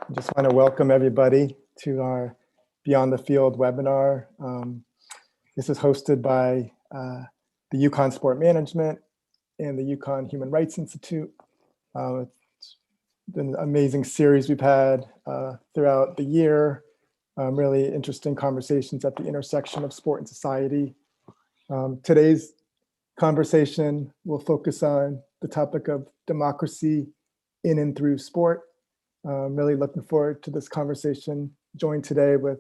I just want to welcome everybody to our Beyond the Field webinar. This is hosted by the UConn Sport Management and the UConn Human Rights Institute. It's been an amazing series we've had throughout the year. Really interesting conversations at the intersection of sport and society. Today's conversation will focus on the topic of democracy in and through sport. Really looking forward to this conversation. Joined today with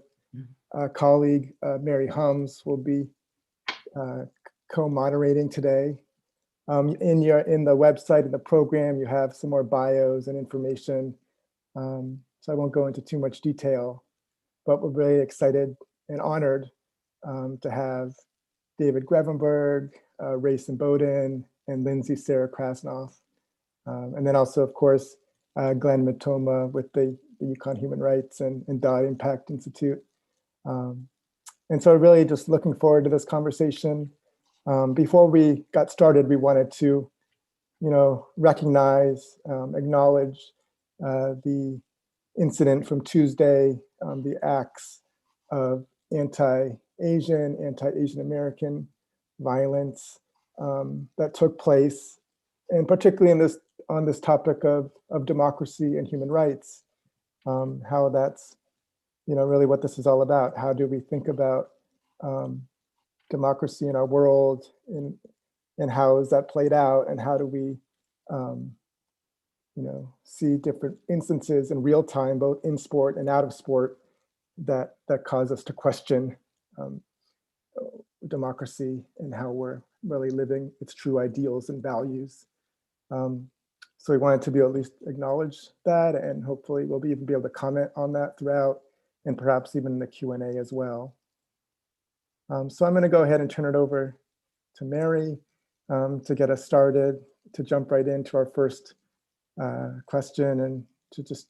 colleague Mary Hums, will be co-moderating today. In the website, in the program, you have some more bios and information. So I won't go into too much detail, but we're really excited and honored to have David Grevemberg, Race Imboden, and Lindsay Sarah Krasnoff. And then also, of course, Glenn Mitoma with the UConn Human Rights and Impact Institute. And so really just looking forward to this conversation. Before we got started, we wanted to, recognize, acknowledge the incident from Tuesday, the acts of anti-Asian, anti-Asian American violence that took place, and particularly on this topic of democracy and human rights, how that's, really what this is all about. How do we think about democracy in our world, and how is that played out, and how do we, see different instances in real time, both in sport and out of sport, that cause us to question democracy and how we're really living its true ideals and values. So we wanted to be at least acknowledge that, and hopefully we'll even be able to comment on that throughout, and perhaps even in the Q&A as well. So I'm going to go ahead and turn it over to Mary to get us started, to jump right into our first question, and to just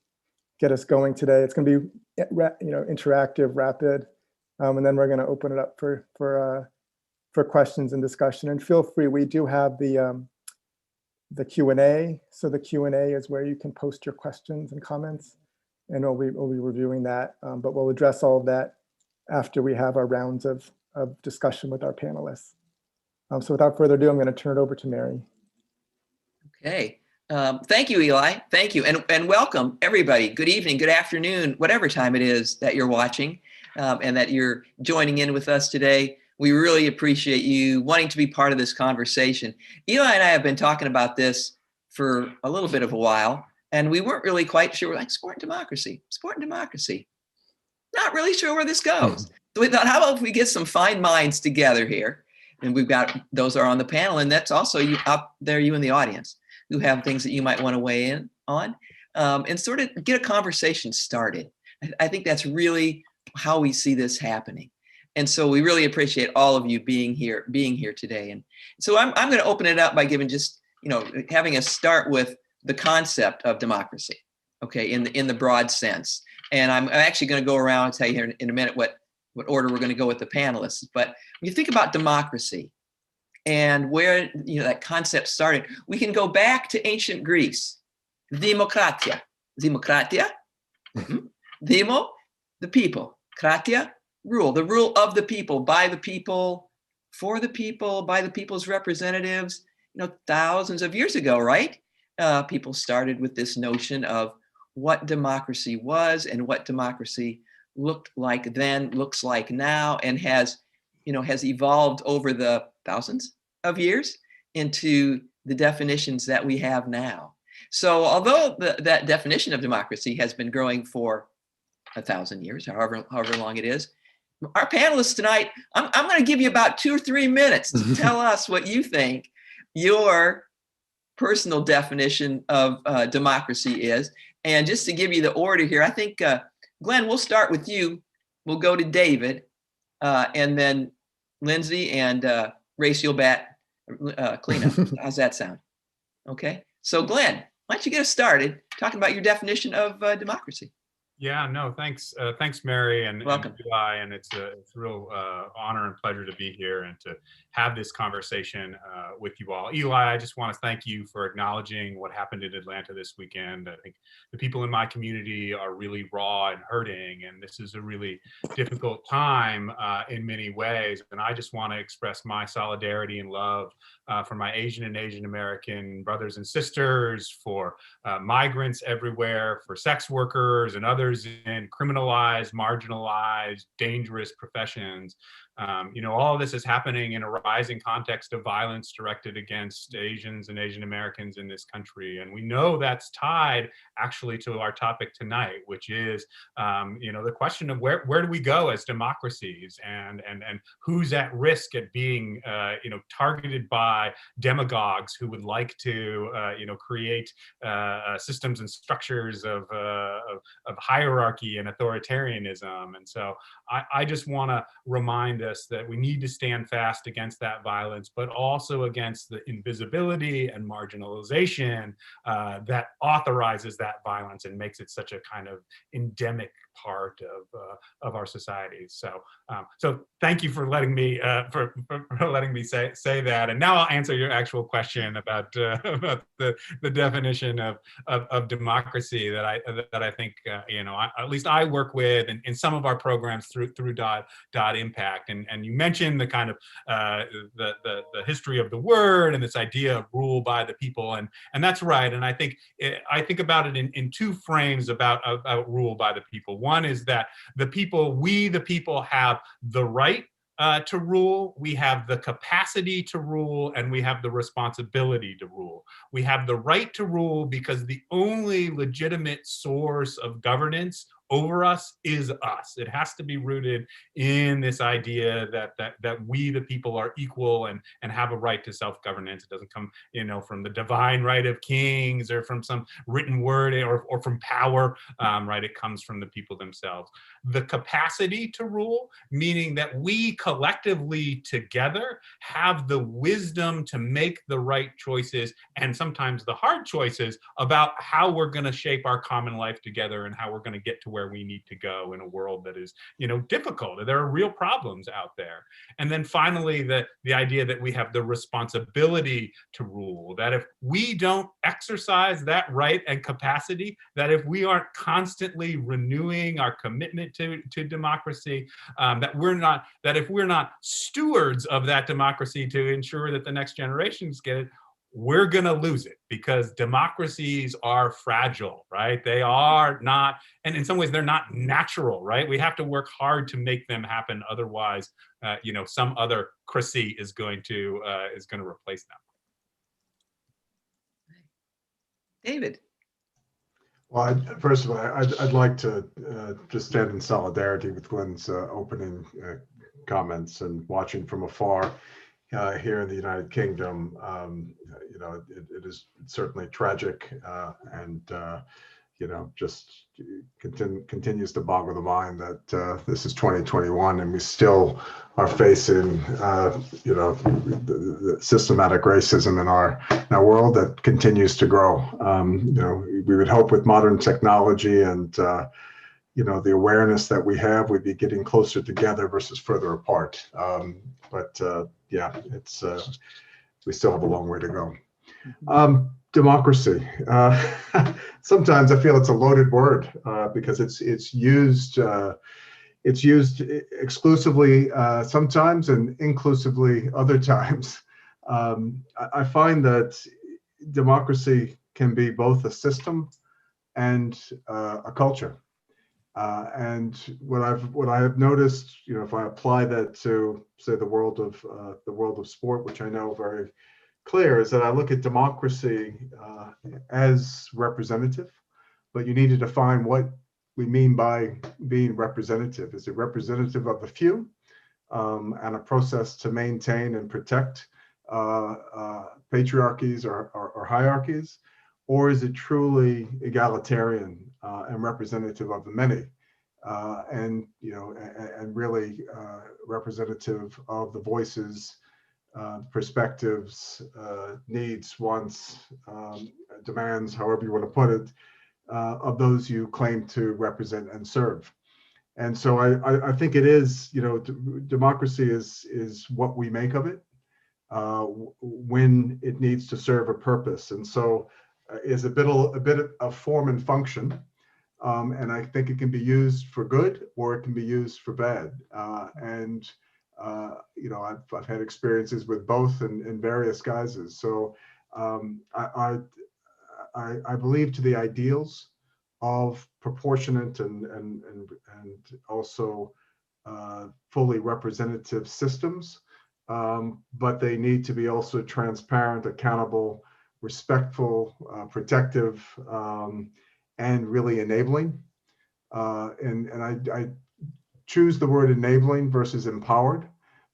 get us going today. It's going to be interactive, rapid, and then we're going to open it up for questions and discussion. And feel free, we do have the Q&A. So the Q&A is where you can post your questions and comments, and we'll be reviewing that. But we'll address all of that after we have our rounds of discussion with our panelists. So without further ado, I'm going to turn it over to Mary. Okay. Thank you, Eli. Thank you. And welcome, everybody. Good evening, good afternoon, whatever time it is that you're watching and that you're joining in with us today. We really appreciate you wanting to be part of this conversation. Eli and I have been talking about this for a little bit of a while, and we weren't really quite sure. We're like, sport and democracy. Not really sure where this goes. So we thought, how about if we get some fine minds together here? And we've got, those are on the panel, and that's also you up there, you in the audience, who have things that you might want to weigh in on, and sort of get a conversation started. I think that's really how we see this happening. And so we really appreciate all of you being here today. And so I'm going to open it up by giving just, having us start with the concept of democracy, okay, in the broad sense. And I'm actually going to go around and tell you here in a minute what order we're going to go with the panelists. But when you think about democracy and where that concept started, we can go back to ancient Greece. Demokratia, demo, the people, kratia, rule, the rule of the people, by the people, for the people, by the people's representatives. Thousands of years ago, right? People started with this notion of what democracy was and what democracy looked like then, looks like now, and has evolved over the thousands of years into the definitions that we have now. So although that definition of democracy has been growing for 1,000 years, however long it is, our panelists tonight, I'm going to give you about 2 or 3 minutes to tell us what you think your personal definition of democracy is. And just to give you the order here, I think, Glenn, we'll start with you. We'll go to David, and then Lindsay and Race, you'll bat cleanup. How's that sound? Okay. So Glenn, why don't you get us started talking about your definition of democracy? Yeah, no, thanks. Thanks, Mary and Welcome. Eli, and it's a real honor and pleasure to be here and to have this conversation with you all. Eli, I just want to thank you for acknowledging what happened in Atlanta this weekend. I think the people in my community are really raw and hurting, and this is a really difficult time in many ways. And I just want to express my solidarity and love for my Asian and Asian American brothers and sisters, for migrants everywhere, for sex workers and others in criminalized, marginalized, dangerous professions. All of this is happening in a rising context of violence directed against Asians and Asian Americans in this country. And we know that's tied actually to our topic tonight, which is, the question of where do we go as democracies, and who's at risk at being, targeted by demagogues who would like to, create systems and structures of hierarchy and authoritarianism. And so I just want to remind us that we need to stand fast against that violence, but also against the invisibility and marginalization that authorizes that violence and makes it such a kind of endemic part of our societies. So thank you for letting me say that. And now I'll answer your actual question about the definition of democracy that I think at least I work with in some of our programs through Dot Impact. And you mentioned the kind of the history of the word and this idea of rule by the people, and that's right. And I think about it in two frames about rule by the people. One is that we the people have the right to rule, we have the capacity to rule, and we have the responsibility to rule. We have the right to rule because the only legitimate source of governance over us is us. It has to be rooted in this idea that we the people are equal and have a right to self-governance. It doesn't come from the divine right of kings or from some written word or from power, right? It comes from the people themselves. The capacity to rule, meaning that we collectively together have the wisdom to make the right choices, and sometimes the hard choices, about how we're going to shape our common life together and how we're going to get to where we need to go in a world that is, difficult. There are real problems out there. And then finally, the idea that we have the responsibility to rule, that if we don't exercise that right and capacity, that if we aren't constantly renewing our commitment to democracy, that if we're not stewards of that democracy to ensure that the next generations get it, we're going to lose it, because democracies are fragile, right? They are not, and in some ways they're not natural, right? We have to work hard to make them happen. Otherwise, some other cracy is going to replace them. David. Well, first of all, I'd like to just stand in solidarity with Glenn's opening comments, and watching from afar here in the United Kingdom. It is certainly tragic, and just continues to boggle the mind that this is 2021 and we still are facing the systematic racism in our world that continues to grow. We would hope with modern technology and the awareness that we have, we'd be getting closer together versus further apart. It's we still have a long way to go. Democracy. Sometimes I feel it's a loaded word because it's used exclusively sometimes and inclusively other times. I find that democracy can be both a system and a culture. And what I have noticed, if I apply that to, say, the world of sport, which I know very clear, is that I look at democracy as representative, but you need to define what we mean by being representative. Is it representative of the few and a process to maintain and protect patriarchies or hierarchies, or is it truly egalitarian and representative of the many, and really representative of the voices, perspectives, needs, wants, demands, however you want to put it, of those you claim to represent and serve. And so I think it is, democracy is what we make of it when it needs to serve a purpose. And so is a bit of form and function. And I think it can be used for good or it can be used for bad. I've had experiences with both in various guises. So I believe to the ideals of proportionate and also fully representative systems, but they need to be also transparent, accountable, respectful, protective, and really enabling. And I choose the word enabling versus empowered.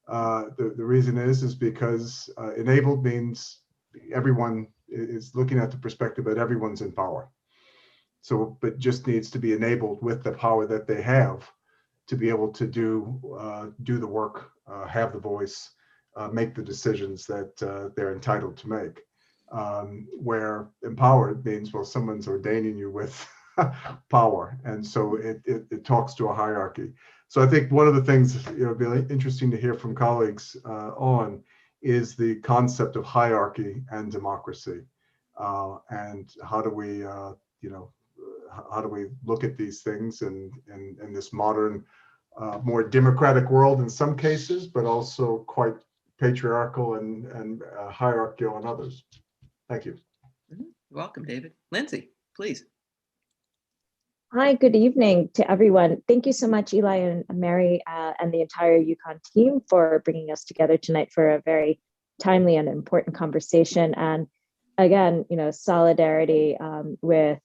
The reason is because enabled means everyone is looking at the perspective that everyone's in power. So, but just needs to be enabled with the power that they have to be able to do the work, have the voice, make the decisions that they're entitled to make. Where empowered means, well, someone's ordaining you with power, and so it talks to a hierarchy. So I think one of the things it'd be interesting to hear from colleagues on is the concept of hierarchy and democracy, and how do we how do we look at these things in this modern, more democratic world in some cases, but also quite patriarchal and hierarchical in others. Thank you. You're welcome, David. Lindsay, please. Hi, good evening to everyone. Thank you so much, Eli and Mary, and the entire UConn team for bringing us together tonight for a very timely and important conversation. And again, solidarity with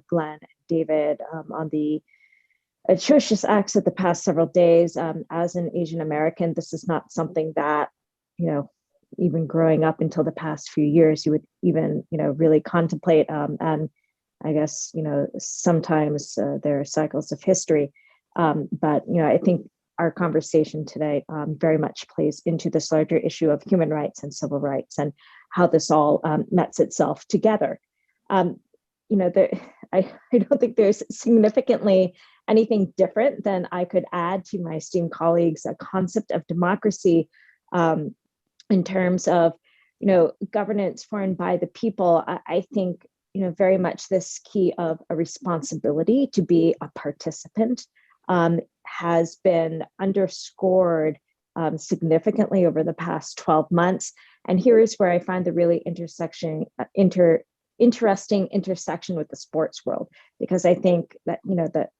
Glenn and David on the atrocious acts of the past several days. As an Asian American, this is not something that, even growing up until the past few years, you would even, really contemplate. And I guess, sometimes there are cycles of history. But, I think our conversation today very much plays into this larger issue of human rights and civil rights and how this all nets itself together. I don't think there's significantly anything different than I could add to my esteemed colleagues' a concept of democracy in terms of, governance for and by the people. I think, very much this key of a responsibility to be a participant has been underscored significantly over the past 12 months. And here is where I find the really interesting intersection with the sports world, because I think that, that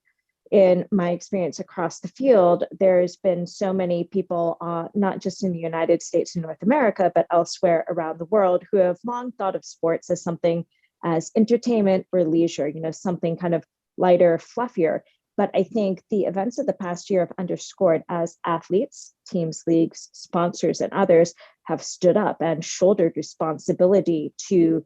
in my experience across the field, there's been so many people, not just in the United States and North America, but elsewhere around the world, who have long thought of sports as something as entertainment or leisure, something kind of lighter, fluffier. But I think the events of the past year have underscored, as athletes, teams, leagues, sponsors, and others have stood up and shouldered responsibility to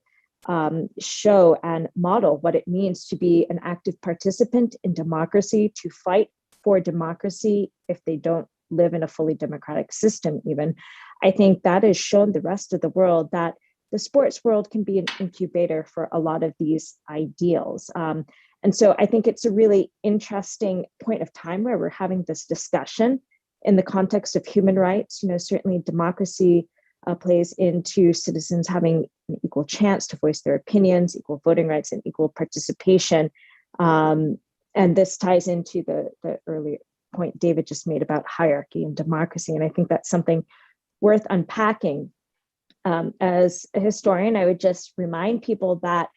show and model what it means to be an active participant in democracy, to fight for democracy if they don't live in a fully democratic system even. I think that has shown the rest of the world that the sports world can be an incubator for a lot of these ideals. And so I think it's a really interesting point of time where we're having this discussion in the context of human rights. Certainly democracy plays into citizens having an equal chance to voice their opinions, equal voting rights, and equal participation. And this ties into the earlier point David just made about hierarchy and democracy. And I think that's something worth unpacking. As a historian, I would just remind people that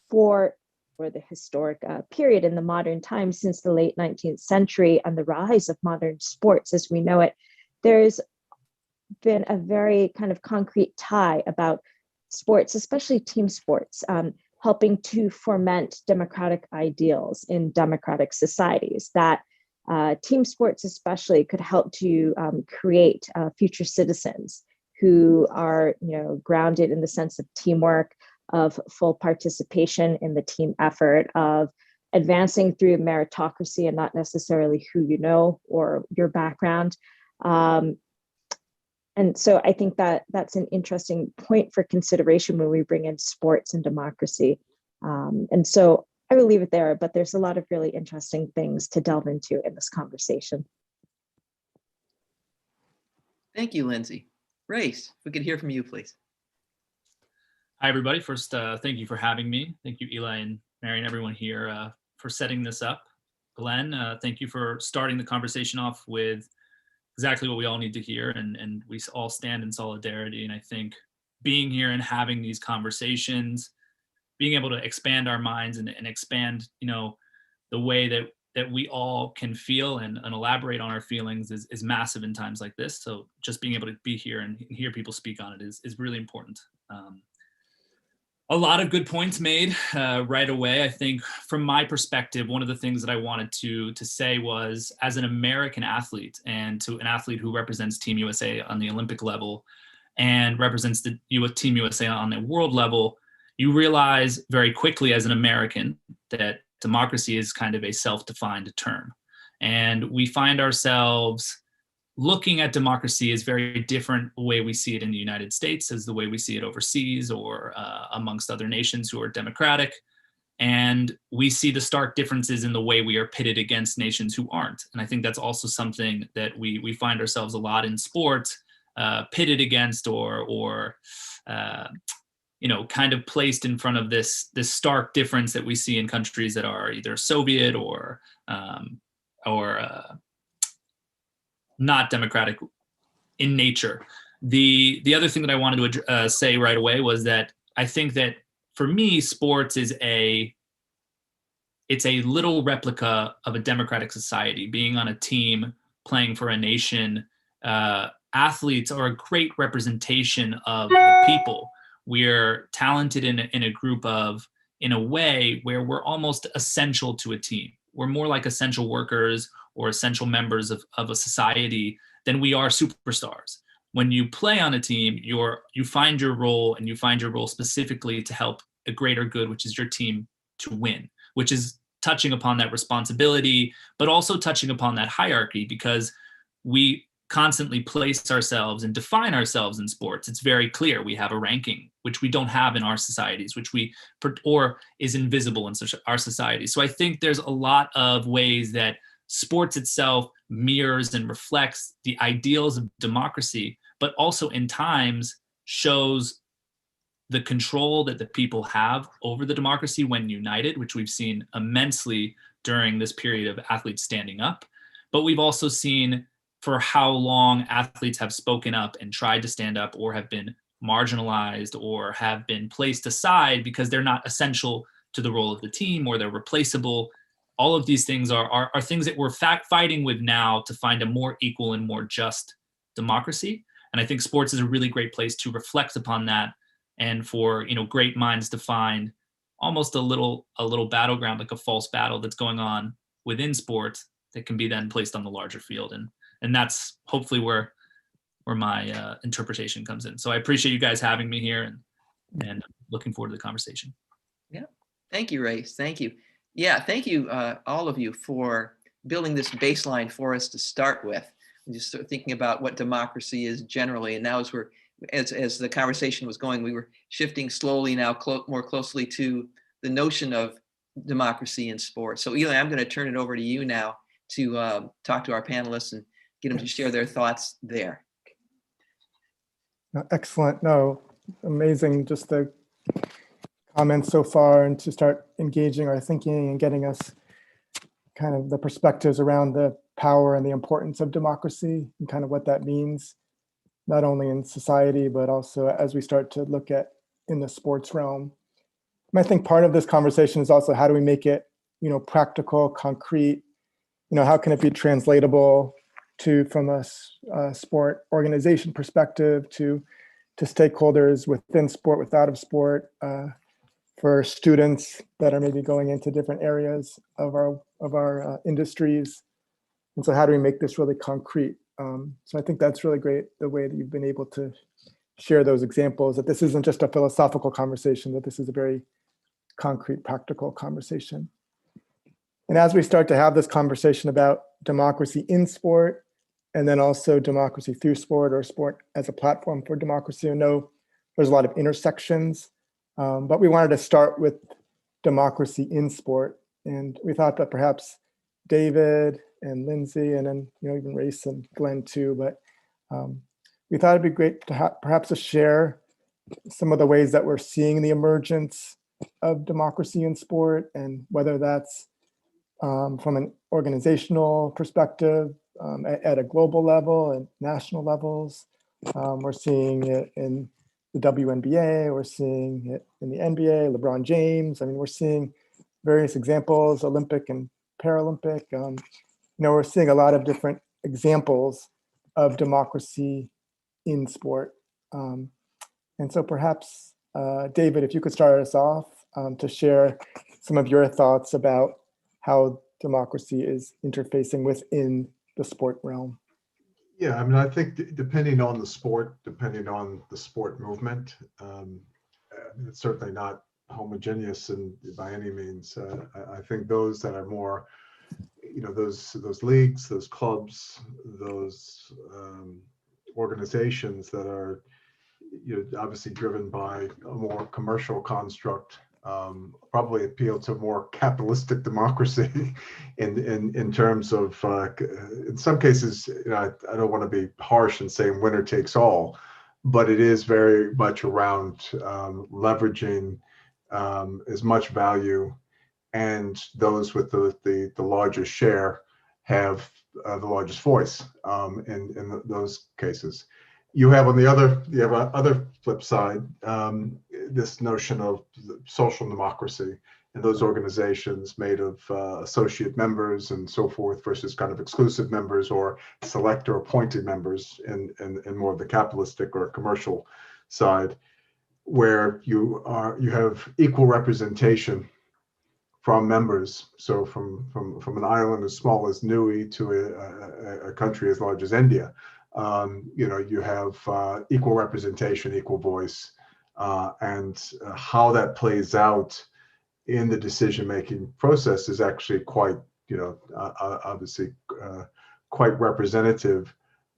for the historic period in the modern times, since the late 19th century and the rise of modern sports as we know it, there's been a very kind of concrete tie about sports, especially team sports, helping to foment democratic ideals in democratic societies, that team sports especially could help to create future citizens who are, grounded in the sense of teamwork, of full participation in the team effort, of advancing through meritocracy and not necessarily who you know or your background. And so I think that that's an interesting point for consideration when we bring in sports and democracy. And so I will leave it there, but there's a lot of really interesting things to delve into in this conversation. Thank you, Lindsay. Race, if we could hear from you, please. Hi, everybody. First, thank you for having me. Thank you, Eli and Mary and everyone here for setting this up. Glenn, thank you for starting the conversation off with exactly what we all need to hear, and we all stand in solidarity. And I think being here and having these conversations, being able to expand our minds and expand, the way that we all can feel and elaborate on our feelings is massive in times like this. So just being able to be here and hear people speak on it is really important. A lot of good points made right away. I think from my perspective, one of the things that I wanted to say was, as an American athlete and to an athlete who represents Team USA on the Olympic level and represents the Team USA on the world level, you realize very quickly as an American that democracy is kind of a self-defined term. And we find ourselves looking at democracy is very different the way we see it in the United States as the way we see it overseas or amongst other nations who are democratic. And we see the stark differences in the way we are pitted against nations who aren't. And I think that's also something that we find ourselves a lot in sport, pitted against or kind of placed in front of this stark difference that we see in countries that are either Soviet or not democratic in nature. The other thing that I wanted to say right away was that I think that for me, sports is it's a little replica of a democratic society. Being on a team, playing for a nation, athletes are a great representation of the people. We're talented in a group in a way where we're almost essential to a team. We're more like essential workers or essential members of a society than we are superstars. When you play on a team, you find your role, and you find your role specifically to help a greater good, which is your team to win, which is touching upon that responsibility, but also touching upon that hierarchy, because we constantly place ourselves and define ourselves in sports. It's very clear. We have a ranking, which we don't have in our societies, or is invisible in our society. So I think there's a lot of ways that sports itself mirrors and reflects the ideals of democracy, but also in times shows the control that the people have over the democracy when united, which we've seen immensely during this period of athletes standing up. But we've also seen for how long athletes have spoken up and tried to stand up, or have been marginalized, or have been placed aside because they're not essential to the role of the team, or they're replaceable. All of these things are things that we're fighting with now to find a more equal and more just democracy. And I think sports is a really great place to reflect upon that, and for great minds to find almost a little battleground, like a false battle that's going on within sports that can be then placed on the larger field. And that's hopefully where my interpretation comes in. So I appreciate you guys having me here, and looking forward to the conversation. Yeah, thank you, Race. Thank you. Yeah, thank you, all of you, for building this baseline for us to start with. Just sort of thinking about what democracy is generally, and now as the conversation was going, we were shifting slowly now more closely to the notion of democracy in sport. So Eli, I'm going to turn it over to you now to talk to our panelists and get them to share their thoughts there. Excellent. No, amazing. Just the comments so far, and to start engaging our thinking and getting us kind of the perspectives around the power and the importance of democracy and kind of what that means, not only in society, but also as we start to look at in the sports realm. And I think part of this conversation is also, how do we make it, practical, concrete? How can it be translatable from a sport organization perspective to stakeholders within sport, without of sport, for students that are maybe going into different areas of our industries. And so how do we make this really concrete? So I think that's really great, the way that you've been able to share those examples, that this isn't just a philosophical conversation, that this is a very concrete, practical conversation. And as we start to have this conversation about democracy in sport, and then also democracy through sport, or sport as a platform for democracy, I know there's a lot of intersections, but we wanted to start with democracy in sport. And we thought that perhaps David and Lindsay, and then even Race and Glenn too, but we thought it'd be great to perhaps to share some of the ways that we're seeing the emergence of democracy in sport, and whether that's from an organizational perspective at a global level and national levels. We're seeing it in the WNBA, we're seeing it in the NBA, LeBron James. I mean, we're seeing various examples, Olympic and Paralympic. We're seeing a lot of different examples of democracy in sport. And so perhaps, David, if you could start us off to share some of your thoughts about how democracy is interfacing within the sport realm. Yeah, I mean, I think depending on the sport movement, it's certainly not homogeneous and by any means. I think those that are more, those leagues, those clubs, those organizations that are, obviously driven by a more commercial construct, probably appeal to more capitalistic democracy in terms of, in some cases, I don't want to be harsh and saying winner takes all, but it is very much around leveraging as much value, and those with the largest share have the largest voice in those cases. You have on the other flip side, this notion of social democracy and those organizations made of associate members and so forth versus kind of exclusive members or select or appointed members in more of the capitalistic or commercial side, where you have equal representation from members. So from an island as small as Niue to a country as large as India, you have equal representation, equal voice, and how that plays out in the decision-making process is actually quite, obviously quite representative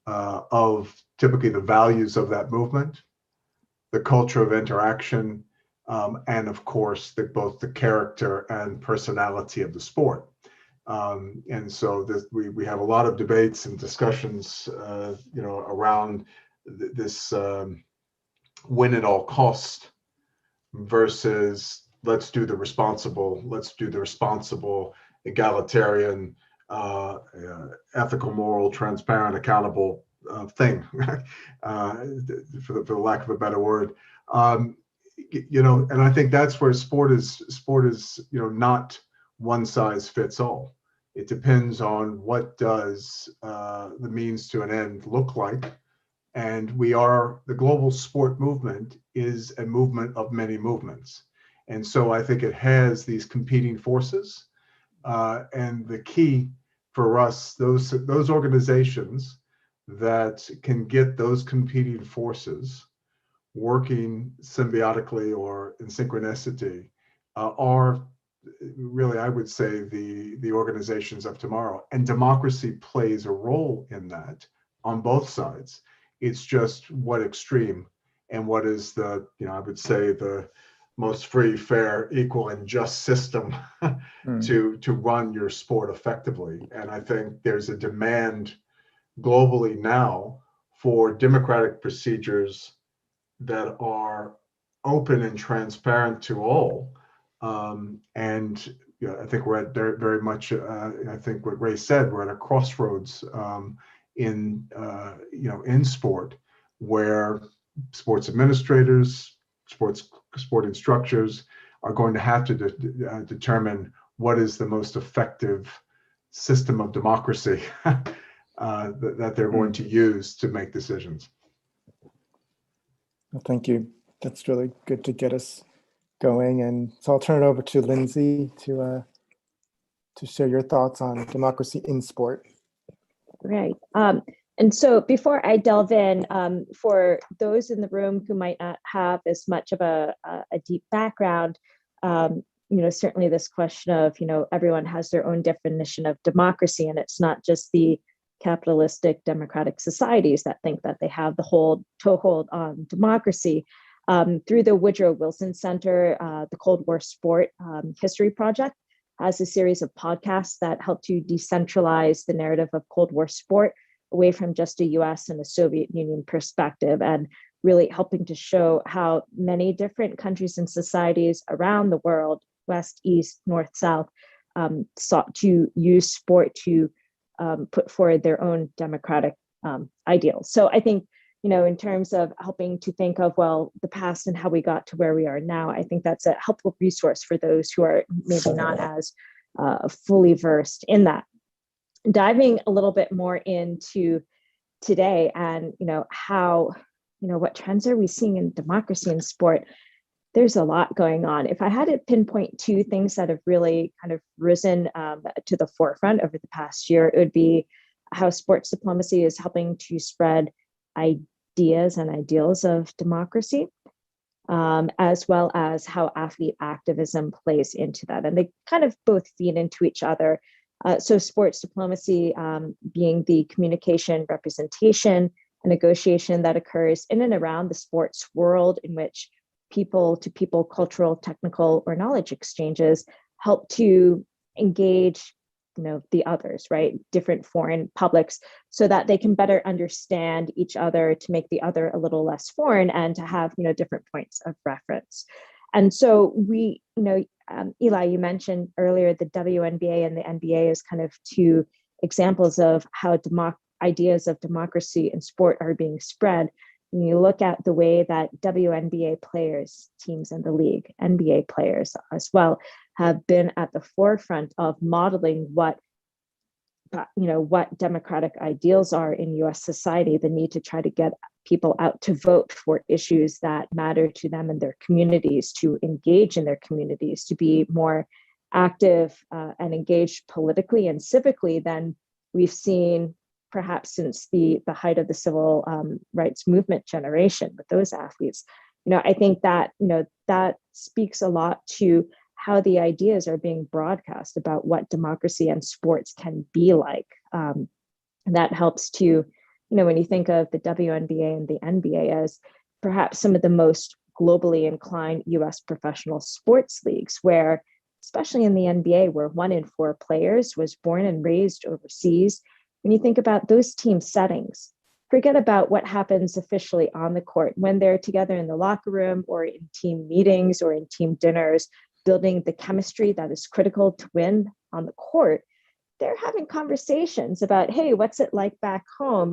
of typically the values of that movement, the culture of interaction, and of course, both the character and personality of the sport. And so we have a lot of debates and discussions, around this win at all cost versus let's do the responsible, egalitarian, ethical, moral, transparent, accountable thing, for the lack of a better word. And I think that's where sport is, not one size fits all. It depends on what does the means to an end look like. And the global sport movement is a movement of many movements. And so I think it has these competing forces. And the key for us, those organizations that can get those competing forces working symbiotically or in synchronicity are really, I would say, the organizations of tomorrow. And democracy plays a role in that on both sides. It's just what extreme and what is the, I would say, the most free, fair, equal, and just system to run your sport effectively. And I think there's a demand globally now for democratic procedures that are open and transparent to all. And I think we're at very much, I think what Ray said, we're at a crossroads in sport, where sports administrators, sport instructors are going to have to determine what is the most effective system of democracy that they're going to use to make decisions. Well, thank you. That's really good to get us going. And so I'll turn it over to Lindsay to share your thoughts on democracy in sport. Right. And so before I delve in, for those in the room who might not have as much of a deep background, certainly this question of, everyone has their own definition of democracy, and it's not just the capitalistic democratic societies that think that they have the toehold on democracy. through the Woodrow Wilson Center, the Cold War Sport History Project has a series of podcasts that help to decentralize the narrative of Cold War sport away from just a US and a Soviet Union perspective, and really helping to show how many different countries and societies around the world, West, East, North, South, sought to use sport to put forward their own democratic ideals. So I think, in terms of helping to think of, well, the past and how we got to where we are now, I think that's a helpful resource for those who are maybe not as fully versed in that. Diving a little bit more into today and, how, what trends are we seeing in democracy and sport? There's a lot going on. If I had to pinpoint two things that have really kind of risen to the forefront over the past year, it would be how sports diplomacy is helping to spread ideas and ideals of democracy, as well as how athlete activism plays into that. And they kind of both feed into each other. So sports diplomacy being the communication, representation, and negotiation that occurs in and around the sports world, in which people-to-people cultural, technical, or knowledge exchanges help to engage the others, right? Different foreign publics, so that they can better understand each other, to make the other a little less foreign, and to have, different points of reference. And so we, Eli, you mentioned earlier the WNBA and the NBA as kind of two examples of how ideas of democracy and sport are being spread. When you look at the way that WNBA players, teams in the league, NBA players as well, have been at the forefront of modeling what democratic ideals are in US society, the need to try to get people out to vote for issues that matter to them and their communities, to engage in their communities, to be more active and engaged politically and civically than we've seen perhaps since the height of the civil rights movement generation with those athletes. I think that, that speaks a lot to how the ideas are being broadcast about what democracy and sports can be like. And that helps to, when you think of the WNBA and the NBA as perhaps some of the most globally inclined US professional sports leagues, where, especially in the NBA, where 1 in 4 players was born and raised overseas, when you think about those team settings, forget about what happens officially on the court. When they're together in the locker room or in team meetings or in team dinners, building the chemistry that is critical to win on the court, they're having conversations about, hey, what's it like back home,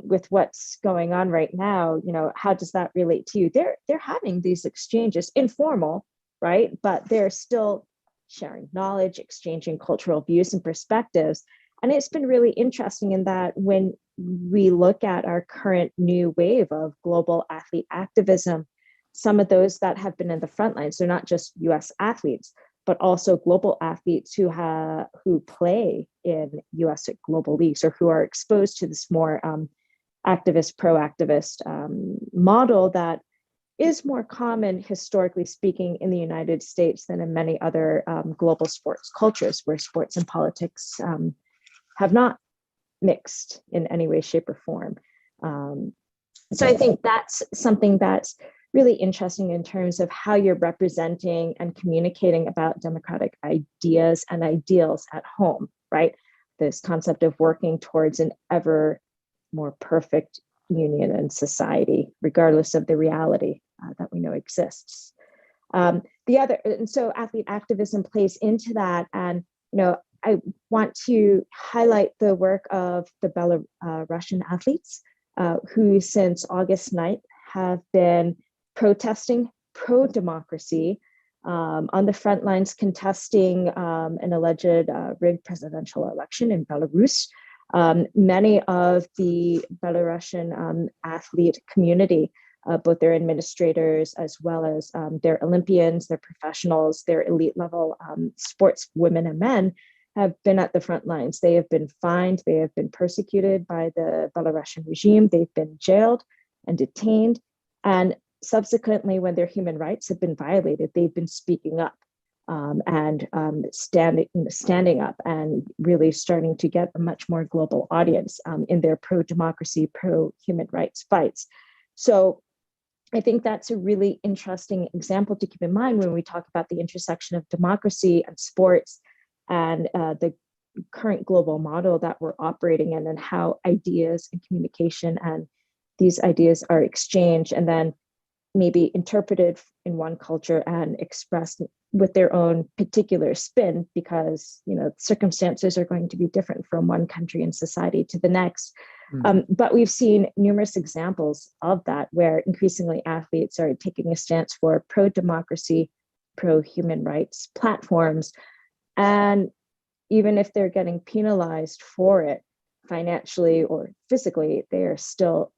with what's going on right now, how does that relate to you? They're having these exchanges, informal, right? But they're still sharing knowledge, exchanging cultural views and perspectives. And it's been really interesting in that when we look at our current new wave of global athlete activism, some of those that have been in the front lines, they're not just US athletes, but also global athletes who play in US global leagues, or who are exposed to this more activist, pro-activist model that is more common, historically speaking, in the United States than in many other global sports cultures, where sports and politics have not mixed in any way, shape, or form. So I think that's something that's really interesting in terms of how you're representing and communicating about democratic ideas and ideals at home, right? This concept of working towards an ever more perfect union and society, regardless of the reality that we know exists. And so athlete activism plays into that. And, I want to highlight the work of the Belarusian athletes who since August 9th have been protesting pro-democracy on the front lines, contesting an alleged rigged presidential election in Belarus. Many of the Belarusian athlete community, both their administrators as well as their Olympians, their professionals, their elite level sports women and men, have been at the front lines. They have been fined, they have been persecuted by the Belarusian regime, they've been jailed and detained, and subsequently, when their human rights have been violated, they've been speaking up and standing up and really starting to get a much more global audience in their pro-democracy, pro-human rights fights. So I think that's a really interesting example to keep in mind when we talk about the intersection of democracy and sports and the current global model that we're operating in, and how ideas and communication and these ideas are exchanged and then maybe interpreted in one culture and expressed with their own particular spin, because circumstances are going to be different from one country and society to the next. But we've seen numerous examples of that, where increasingly athletes are taking a stance for pro-democracy, pro-human rights platforms. And even if they're getting penalized for it financially or physically, they are still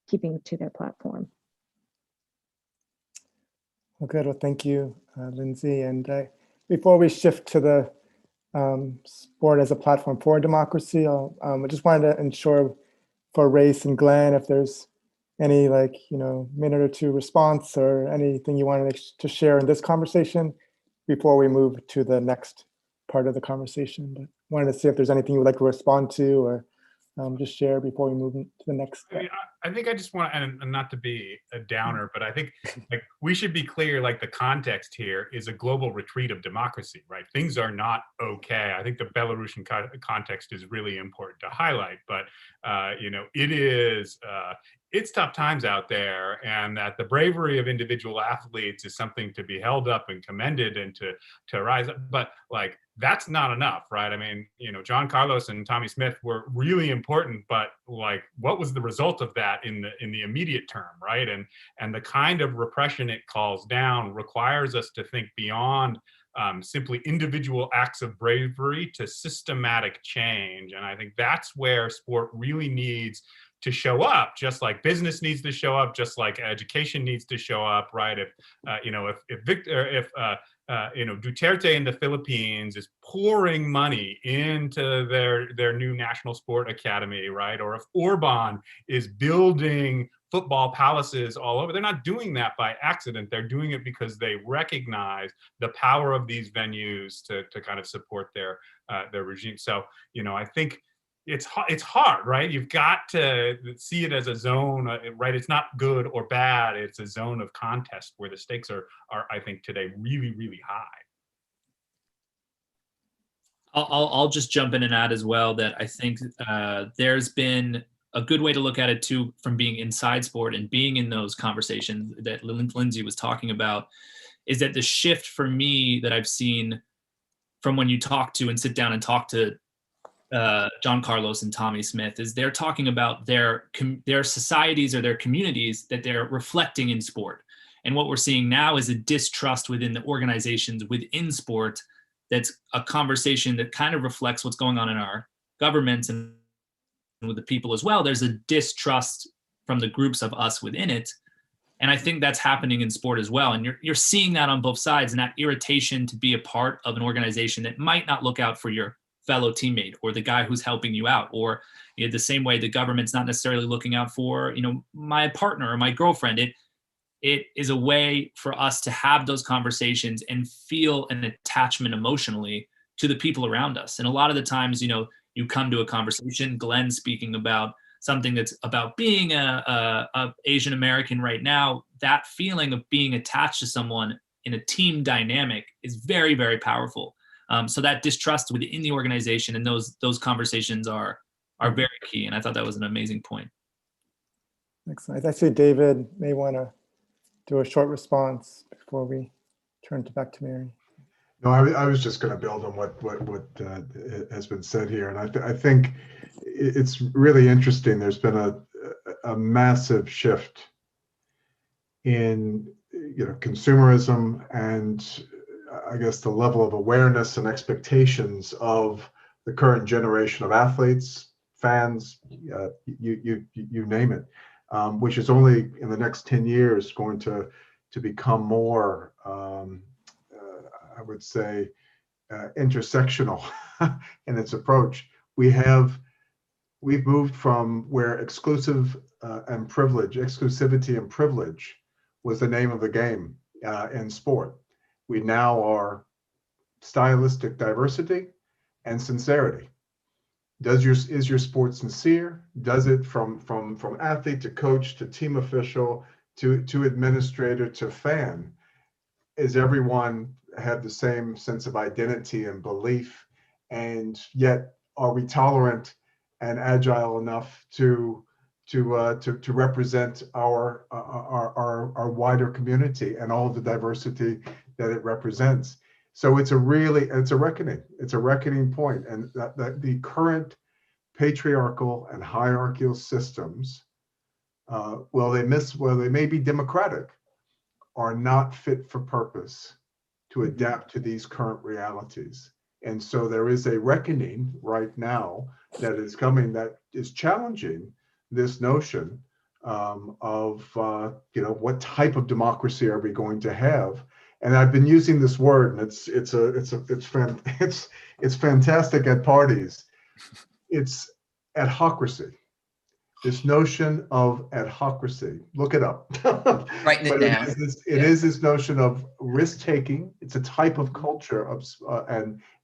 keeping to their platform. Well, good. Well, thank you, Lindsay. And before we shift to the sport as a platform for democracy, I just wanted to ensure for Race and Glenn, if there's any minute or two response or anything you wanted to share in this conversation before we move to the next part of the conversation. But wanted to see if there's anything you would like to respond to or just share before we move to the next step. I think I just want, and not to be a downer, but I think we should be clear, the context here is a global retreat of democracy, right? Things are not okay. I think the Belarusian context is really important to highlight, but it's tough times out there, and that the bravery of individual athletes is something to be held up and commended and to rise up. But that's not enough, right? I mean, John Carlos and Tommy Smith were really important, but what was the result of that in the immediate term, right? And the kind of repression it calls down requires us to think beyond simply individual acts of bravery to systematic change. And I think that's where sport really needs to show up, just like business needs to show up, just like education needs to show up, right? If Duterte in the Philippines is pouring money into their new national sport academy, right? Or if Orban is building football palaces all over, they're not doing that by accident. They're doing it because they recognize the power of these venues to kind of support their regime. So, I think it's hard, right? You've got to see it as a zone, right? It's not good or bad. It's a zone of contest where the stakes are I think today really, really high. I'll just jump in and add as well that I think there's been a good way to look at it too, from being inside sport and being in those conversations that Lindsay was talking about, is that the shift for me that I've seen from when you talk to and sit down and talk to John Carlos and Tommy Smith is they're talking about their societies or their communities that they're reflecting in sport. And what we're seeing now is a distrust within the organizations within sport. That's a conversation that kind of reflects what's going on in our governments and with the people as well. There's a distrust from the groups of us within it. And I think that's happening in sport as well. And you're seeing that on both sides, and that irritation to be a part of an organization that might not look out for your fellow teammate or the guy who's helping you out, or the same way the government's not necessarily looking out for my partner or my girlfriend. It is a way for us to have those conversations and feel an attachment emotionally to the people around us. And a lot of the times, you come to a conversation, Glenn speaking about something that's about being a Asian American right now, that feeling of being attached to someone in a team dynamic is very, very powerful. So that distrust within the organization and those conversations are very key. And I thought that was an amazing point. Excellent. I see David may want to do a short response before we turn back to Mary. No, I was just going to build on what has been said here, and I think it's really interesting. There's been a massive shift in consumerism and I guess the level of awareness and expectations of the current generation of athletes, fans, you name it, which is only in the next 10 years going to become more, I would say, intersectional in its approach. We've moved from where exclusivity and privilege was the name of the game in sport. We now are stylistic diversity and sincerity. Is your sport sincere? Does it from athlete to coach to team official to administrator to fan, is everyone have the same sense of identity and belief, and yet are we tolerant and agile enough to represent our wider community and all of the diversity that it represents? So it's a reckoning. It's a reckoning point, and that the current patriarchal and hierarchical systems, while they may be democratic, are not fit for purpose to adapt to these current realities. And so there is a reckoning right now that is coming that is challenging this notion of what type of democracy are we going to have? And I've been using this word, and it's fantastic at parties. It's adhocracy. This notion of adhocracy. Look it up. Writing it down. It is this notion of risk-taking. It's a type of culture of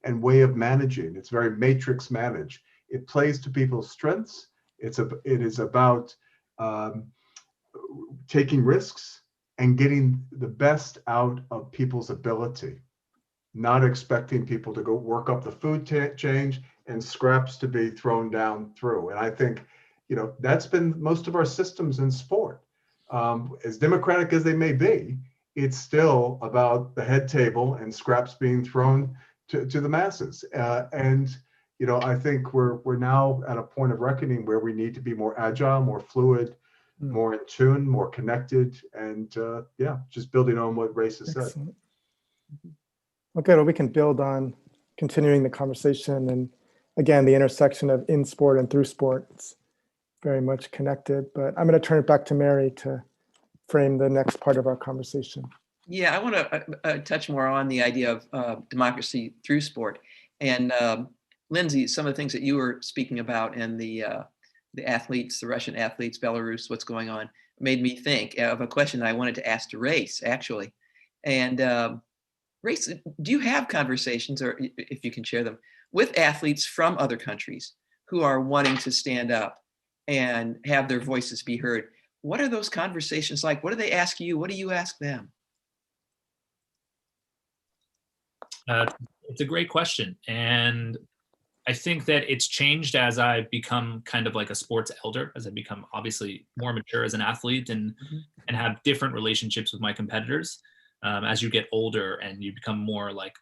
and way of managing. It's very matrix managed. It plays to people's strengths. It is about taking risks and getting the best out of people's ability, not expecting people to go work up the food chain and scraps to be thrown down through. And I think, that's been most of our systems in sport. As democratic as they may be, it's still about the head table and scraps being thrown to the masses. And I think we're now at a point of reckoning where we need to be more agile, more fluid, more in tune, more connected, and just building on what Race has said. Okay, well, we can build on continuing the conversation, and again, the intersection of in sport and through sport. It's very much connected, but I'm going to turn it back to Mary to frame the next part of our conversation. Yeah, I want to touch more on the idea of democracy through sport. And Lindsay, some of the things that you were speaking about and the athletes, the Russian athletes, Belarus, what's going on, made me think of a question that I wanted to ask to Race, actually. And Race, do you have conversations, or if you can share them, with athletes from other countries who are wanting to stand up and have their voices be heard? What are those conversations like? What do they ask you? What do you ask them? It's a great question. And I think that it's changed as I become kind of like a sports elder, as I become obviously more mature as an athlete and have different relationships with my competitors. As you get older and you become more like,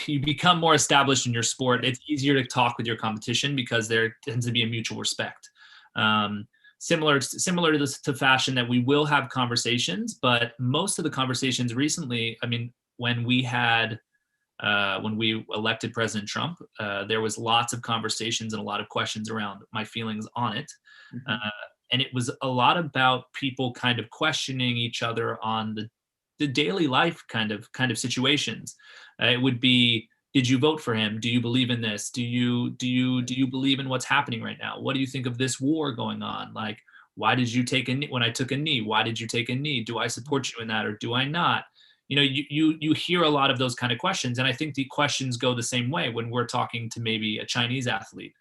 you become more established in your sport, it's easier to talk with your competition because there tends to be a mutual respect. Similar to fashion, that we will have conversations, but most of the conversations recently, when we elected President Trump, there was lots of conversations and a lot of questions around my feelings on it. And it was a lot about people kind of questioning each other on the daily life kind of situations. It would be, did you vote for him? Do you believe in this? Do you believe in what's happening right now? What do you think of this war going on? Like, why did you take a knee when I took a knee? Why did you take a knee? Do I support you in that, or do I not? You hear a lot of those kind of questions, and I think the questions go the same way when we're talking to maybe a Chinese athlete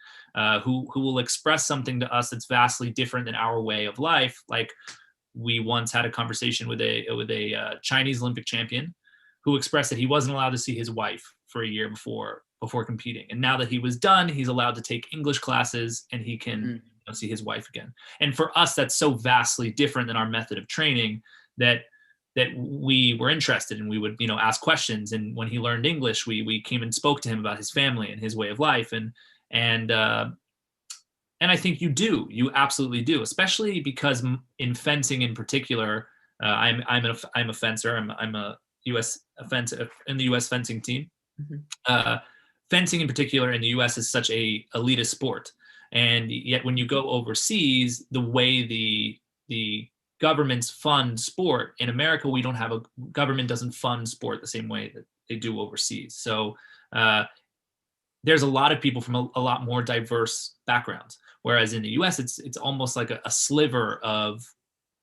who will express something to us that's vastly different than our way of life. Like, we once had a conversation with a Chinese Olympic champion who expressed that he wasn't allowed to see his wife for a year before competing, and now that he was done, he's allowed to take English classes and he can see his wife again. And for us, that's so vastly different than our method of training that we were interested, and we would ask questions. And when he learned English, we came and spoke to him about his family and his way of life. And I think you absolutely do, especially because in fencing in particular, I'm a fencer. I'm a U.S. offensive in the U.S. fencing team. Fencing in particular in the U.S. is such a elitist sport, and yet when you go overseas, the way the governments fund sport in America, we don't have government doesn't fund sport the same way that they do overseas. So there's a lot of people from a lot more diverse backgrounds, whereas in the U.S. it's almost like a sliver of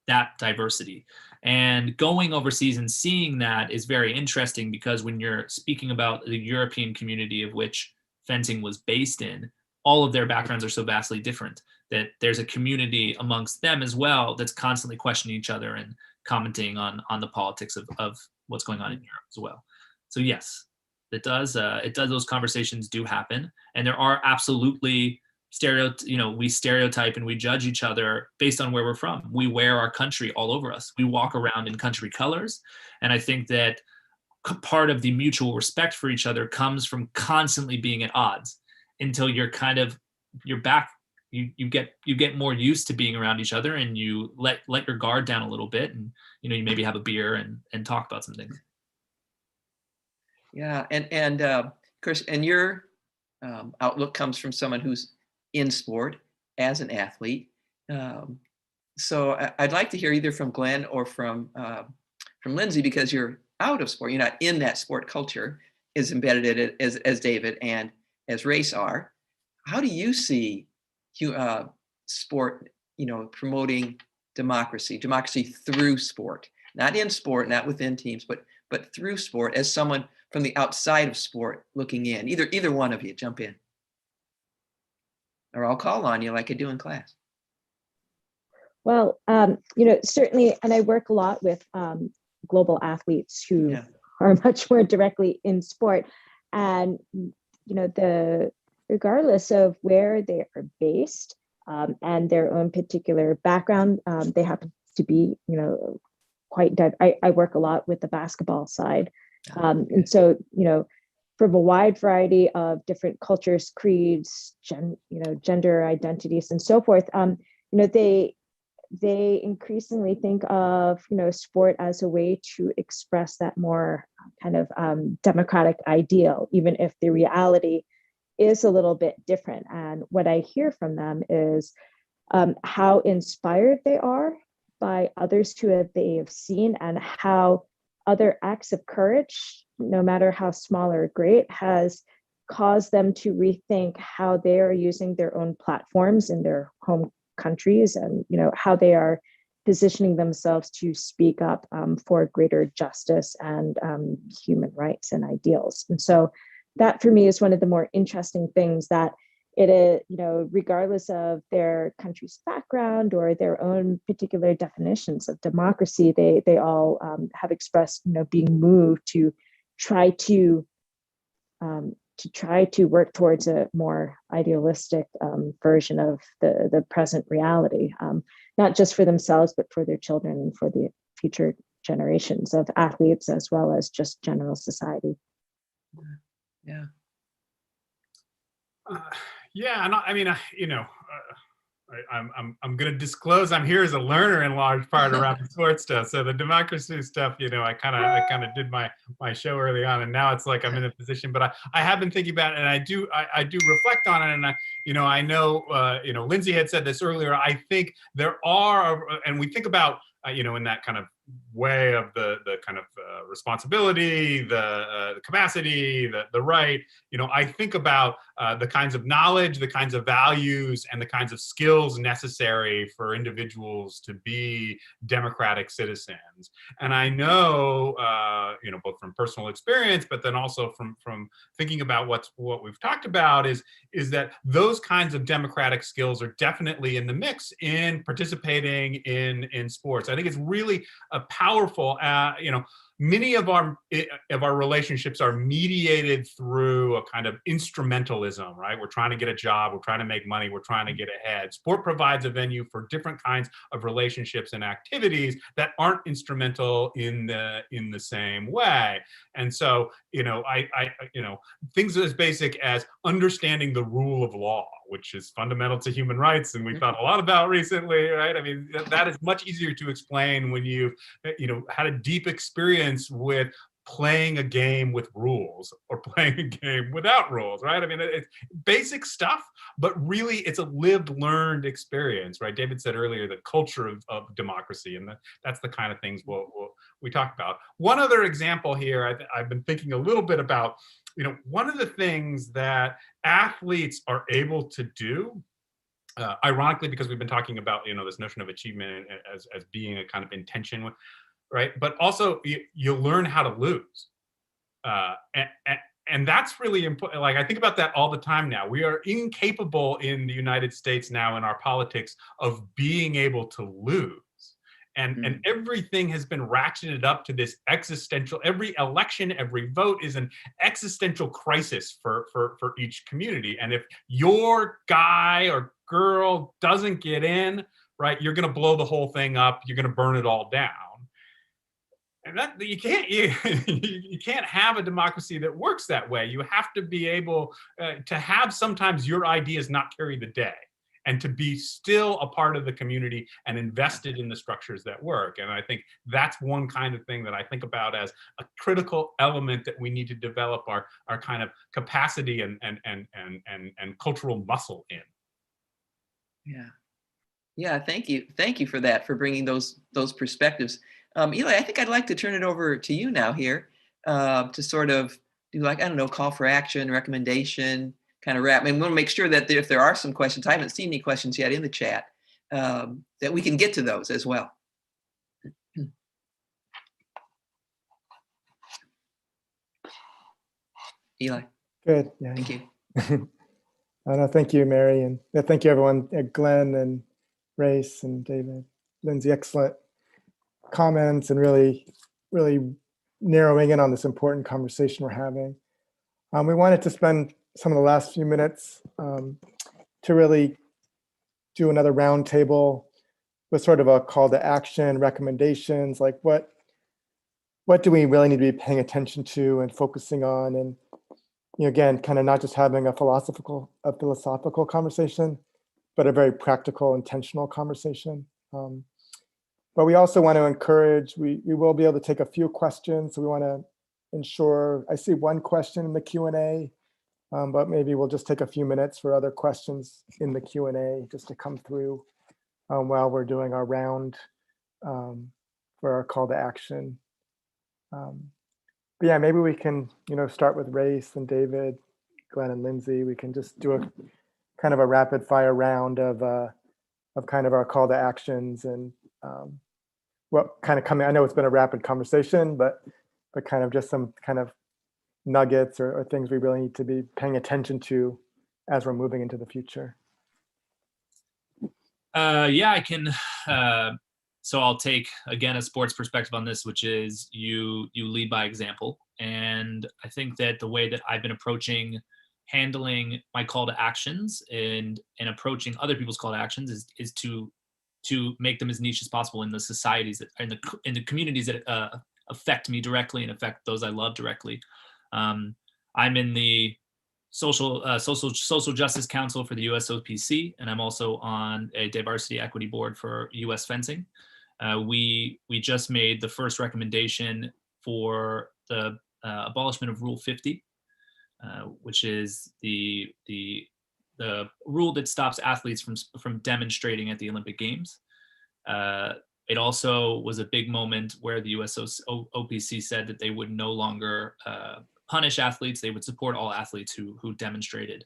that diversity. And going overseas and seeing that is very interesting, because when you're speaking about the European community of which fencing was based in, all of their backgrounds are so vastly different that there's a community amongst them as well that's constantly questioning each other and commenting on the politics of what's going on in Europe as well. So yes, it does. Those conversations do happen, and there are absolutely we stereotype and we judge each other based on where we're from. We wear our country all over us. We walk around in country colors, and I think that part of the mutual respect for each other comes from constantly being at odds until you're back. You get more used to being around each other, and you let your guard down a little bit, and you maybe have a beer and talk about some things. Yeah, and Chris, and your outlook comes from someone who's in sport as an athlete. So I'd like to hear either from Glenn or from Lindsay, because you're out of sport. You're not in that sport culture, is embedded in it as David and as Race are. How do you see sport, promoting democracy through sport, not in sport, not within teams, but through sport, as someone from the outside of sport looking in? Either one of you, jump in, or I'll call on you like I do in class. Well, certainly, and I work a lot with global athletes who are much more directly in sport, and regardless of where they are based and their own particular background, they happen to be, quite. I work a lot with the basketball side, and so from a wide variety of different cultures, creeds, gender identities, and so forth. They increasingly think of sport as a way to express that more kind of democratic ideal, even if the reality is a little bit different. And what I hear from them is how inspired they are by others who they have seen, and how other acts of courage, no matter how small or great, has caused them to rethink how they are using their own platforms in their home countries, and how they are positioning themselves to speak up for greater justice and human rights and ideals. And so that for me is one of the more interesting things, that it is, regardless of their country's background or their own particular definitions of democracy, they all have expressed being moved to try to work towards a more idealistic version of the present reality, not just for themselves, but for their children and for the future generations of athletes, as well as just general society. Yeah. And I mean, I'm going to disclose I'm here as a learner in large part around the sports stuff. So the democracy stuff, I kind of did my show early on, and now it's like I'm in a position. But I have been thinking about it, and I do reflect on it, and I know Lindsay had said this earlier. I think there are, and we think about in that kind of way of the kind of responsibility, the capacity, the right. I think about the kinds of knowledge, the kinds of values, and the kinds of skills necessary for individuals to be democratic citizens. And I know, both from personal experience, but then also from thinking about what we've talked about is that those kinds of democratic skills are definitely in the mix in participating in sports. I think it's really a powerful, many of our relationships are mediated through a kind of instrumentalism, right? We're trying to get a job, we're trying to make money, we're trying to get ahead. Sport provides a venue for different kinds of relationships and activities that aren't instrumental in the same way. And so, things as basic as understanding the rule of law, which is fundamental to human rights, and we've thought a lot about recently, right? I mean, that is much easier to explain when you've, had a deep experience with playing a game with rules or playing a game without rules, right? I mean, it's basic stuff, but really it's a lived, learned experience, right? David said earlier, the culture of democracy, and that's the kind of things we talk about. One other example here, I've been thinking a little bit about, one of the things that athletes are able to do, ironically, because we've been talking about, this notion of achievement as being a kind of intention with, right? But also you learn how to lose. And that's really important. Like, I think about that all the time now. We are incapable in the United States now in our politics of being able to lose. And everything has been ratcheted up to this existential, every election, every vote is an existential crisis for each community. And if your guy or girl doesn't get in, right, you're going to blow the whole thing up. You're going to burn it all down. And that you can't have a democracy that works that way. You have to be able to have sometimes your ideas not carry the day, and to be still a part of the community and invested in the structures that work. And I think that's one kind of thing that I think about as a critical element that we need to develop our kind of capacity and cultural muscle in. Yeah. Thank you for that, for bringing those perspectives. Eli, I think I'd like to turn it over to you now here to sort of do, like, I don't know, call for action, recommendation, kind of wrap. And we'll make sure that if there are some questions, I haven't seen any questions yet in the chat, that we can get to those as well. Eli. Good. Yeah. Thank you. No, thank you, Mary, and thank you, everyone. Glenn and Race and David, Lindsay, excellent comments, and really narrowing in on this important conversation we're having. We wanted to spend some of the last few minutes to really do another roundtable with sort of a call to action, recommendations, like what do we really need to be paying attention to and focusing on, and again, kind of not just having a philosophical conversation, but a very practical, intentional conversation. But we also want to encourage, we will be able to take a few questions. So we want to ensure, I see one question in the Q&A, but maybe we'll just take a few minutes for other questions in the Q&A just to come through while we're doing our round for our call to action. But yeah, maybe we can, start with Race and David, Glenn and Lindsay. We can just do a kind of a rapid fire round of kind of our call to actions and what kind of coming. I know it's been a rapid conversation, but kind of just some kind of nuggets or things we really need to be paying attention to as we're moving into the future. Yeah, I can. So I'll take, again, a sports perspective on this, which is you lead by example. And I think that the way that I've been approaching handling my call to actions and approaching other people's call to actions is to make them as niche as possible in the societies that in the communities that affect me directly and affect those I love directly. I'm in the Social Justice Council for the USOPC, and I'm also on a diversity equity board for US Fencing. We just made the first recommendation for the abolishment of Rule 50, which is the rule that stops athletes from demonstrating at the Olympic Games. It also was a big moment where the USOPC said that they would no longer punish athletes. They would support all athletes who demonstrated.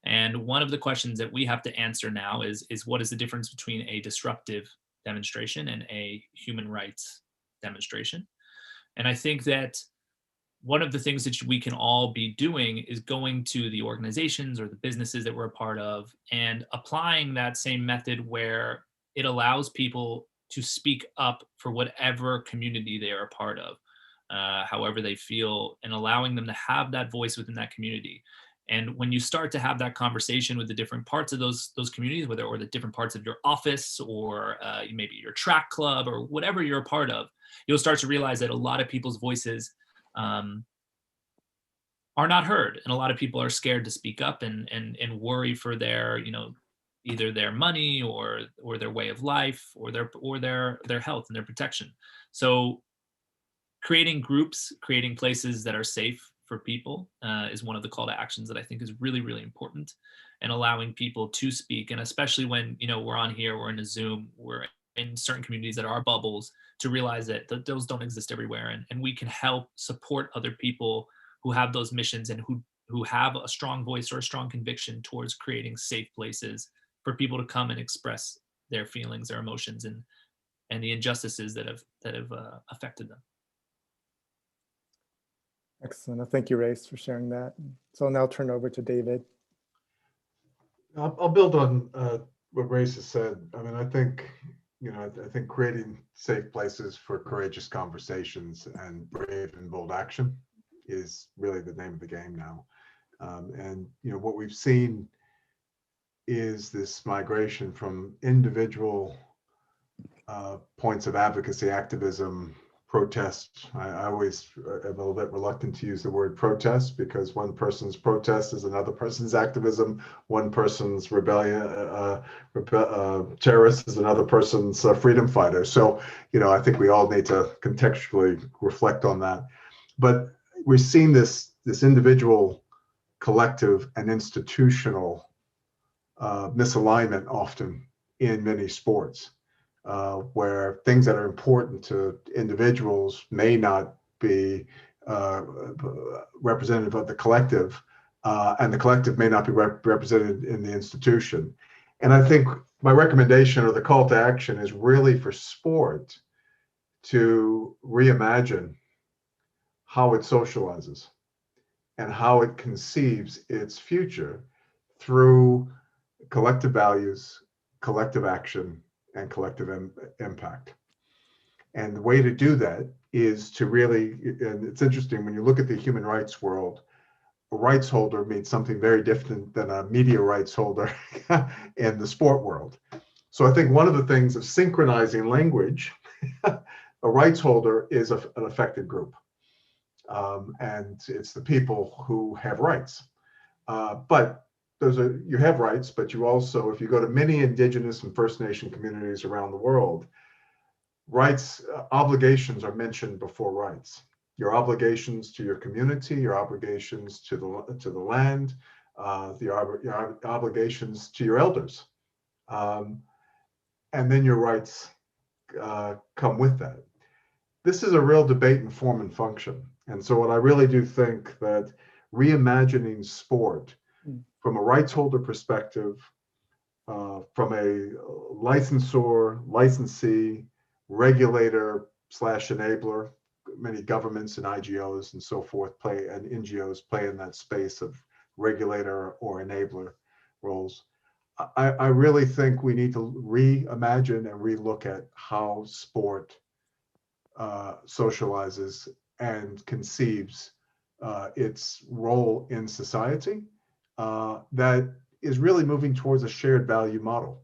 And one of the questions that we have to answer now is what is the difference between a disruptive demonstration and a human rights demonstration? And I think that one of the things that we can all be doing is going to the organizations or the businesses that we're a part of and applying that same method where it allows people to speak up for whatever community they are a part of, however they feel, and allowing them to have that voice within that community. And when you start to have that conversation with the different parts of those communities, or the different parts of your office, or maybe your track club, or whatever you're a part of, you'll start to realize that a lot of people's voices are not heard, and a lot of people are scared to speak up and worry for their, either their money or their way of life or their health and their protection. So creating groups, creating places that are safe for people is one of the call to actions that I think is really, really important, and allowing people to speak. And especially when, we're on here, we're in a Zoom, we're in certain communities that are bubbles, to realize that those don't exist everywhere. And we can help support other people who have those missions and who have a strong voice or a strong conviction towards creating safe places for people to come and express their feelings, their emotions, and the injustices that have affected them. Excellent. Thank you, Race, for sharing that. So I'll now turn over to David. I'll build on what Race has said. I mean, I think, I think creating safe places for courageous conversations and brave and bold action is really the name of the game now. And, what we've seen is this migration from individual points of advocacy, activism, protest. I always am a little bit reluctant to use the word protest because one person's protest is another person's activism. One person's terrorist is another person's freedom fighter. So, I think we all need to contextually reflect on that. But we're seeing this individual, collective, and institutional misalignment often in many sports. Where things that are important to individuals may not be representative of the collective, and the collective may not be represented in the institution. And I think my recommendation or the call to action is really for sport to reimagine how it socializes and how it conceives its future through collective values, collective action, and collective impact. And the way to do that is to really, and it's interesting, when you look at the human rights world, a rights holder means something very different than a media rights holder in the sport world. So I think one of the things of synchronizing language, a rights holder is an affected group. And it's the people who have rights. But you have rights, but you also, if you go to many Indigenous and First Nation communities around the world, rights, obligations are mentioned before rights. Your obligations to your community, your obligations to the land, your obligations to your elders, and then your rights come with that. This is a real debate in form and function. And so what I really do think that reimagining sport from a rights holder perspective, from a licensor, licensee, regulator / enabler, many governments and IGOs and so forth and NGOs play in that space of regulator or enabler roles. I really think we need to reimagine and relook at how sport socializes and conceives its role in society. That is really moving towards a shared value model,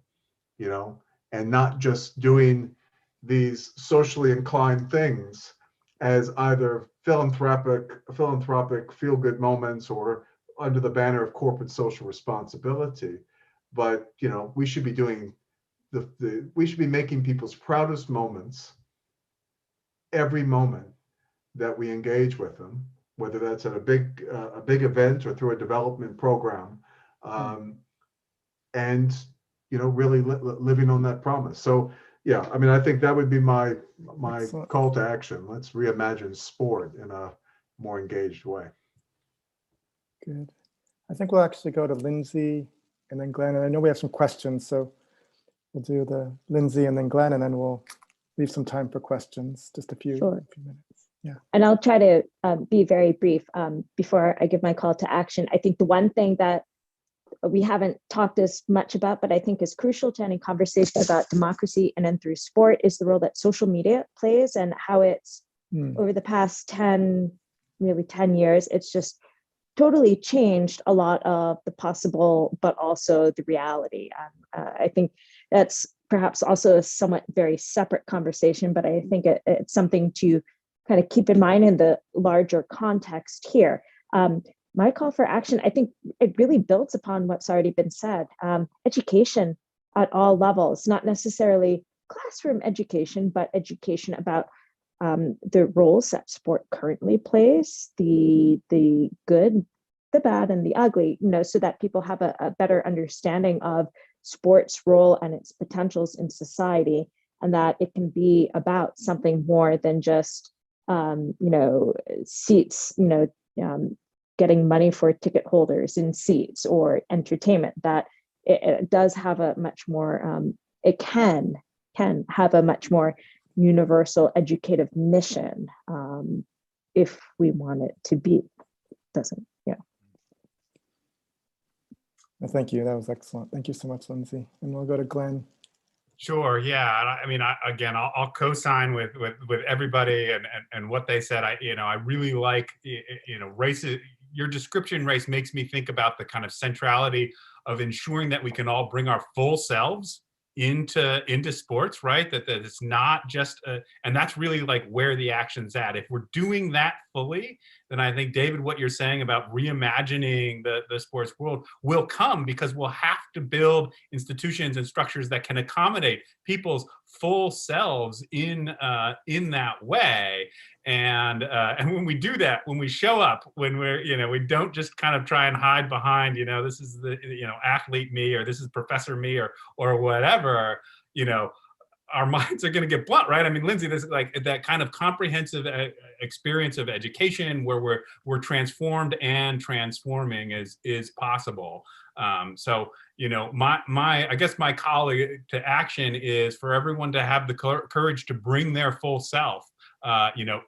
and not just doing these socially inclined things as either philanthropic feel-good moments or under the banner of corporate social responsibility. But we should be doing we should be making people's proudest moments every moment that we engage with them, whether that's at a big event or through a development program, and really living on that promise. So yeah, I mean, I think that would be my Excellent. call to action. Let's reimagine sport in a more engaged way. Good. I think we'll actually go to Lindsay and then Glenn. And I know we have some questions, so we'll do the Lindsay and then Glenn, and then we'll leave some time for questions, just a few, Sure. minutes. Yeah. And I'll try to be very brief before I give my call to action. I think the one thing that we haven't talked as much about, but I think is crucial to any conversation about democracy and then through sport, is the role that social media plays and how it's over the past 10 years, it's just totally changed a lot of the possible, but also the reality. I think that's perhaps also a somewhat very separate conversation, but I think it's something to kind of keep in mind in the larger context here. My call for action, I think it really builds upon what's already been said. Education at all levels, not necessarily classroom education, but education about the roles that sport currently plays, the good, the bad, and the ugly, so that people have a better understanding of sports' role and its potentials in society, and that it can be about something more than just seats, getting money for ticket holders in seats or entertainment. That it does have a much more, it can have a much more universal educative mission if we want it to be. Doesn't, yeah. Well, thank you. That was excellent. Thank you so much, Lindsay. And we'll go to Glenn. Sure. Yeah. And I mean, I'll co-sign with everybody and what they said. I really like, race. Your description, Race, makes me think about the kind of centrality of ensuring that we can all bring our full selves into sports, right? That it's not just and that's really like where the action's at. If we're doing that fully, then I think, David, what you're saying about reimagining the sports world will come, because we'll have to build institutions and structures that can accommodate people's full selves in that way. And when we do that, when we show up, when we're, we don't just kind of try and hide behind, this is the, athlete me, or this is professor me, or whatever, our minds are going to get blunt, right? I mean, Lindsay, this is like that kind of comprehensive experience of education where we're transformed and transforming is possible. So, I guess my call to action is for everyone to have the courage to bring their full self,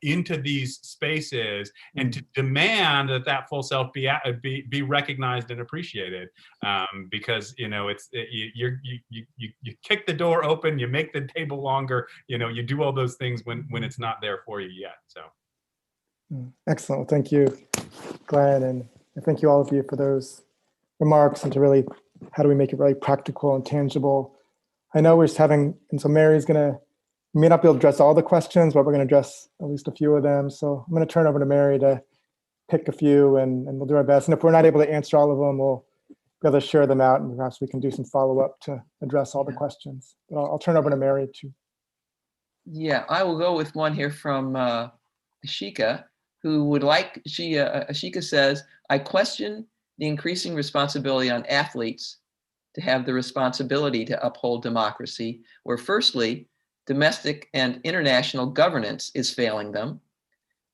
into these spaces, and to demand that full self be recognized and appreciated, because you kick the door open, you make the table longer, you do all those things when it's not there for you yet. So Excellent. Thank you, Glenn, and thank you all of you for those remarks, and to really, how do we make it really practical and tangible? I know we're just having, and so Mary's gonna, we may not be able to address all the questions, but we're going to address at least a few of them. So I'm going to turn over to Mary to pick a few, and we'll do our best. And if we're not able to answer all of them, we'll be able to share them out, and perhaps we can do some follow-up to address all the questions. But I'll turn over to Mary too. Yeah, I will go with one here from Ashika, who would like, Ashika says, I question the increasing responsibility on athletes to have the responsibility to uphold democracy, where firstly, domestic and international governance is failing them,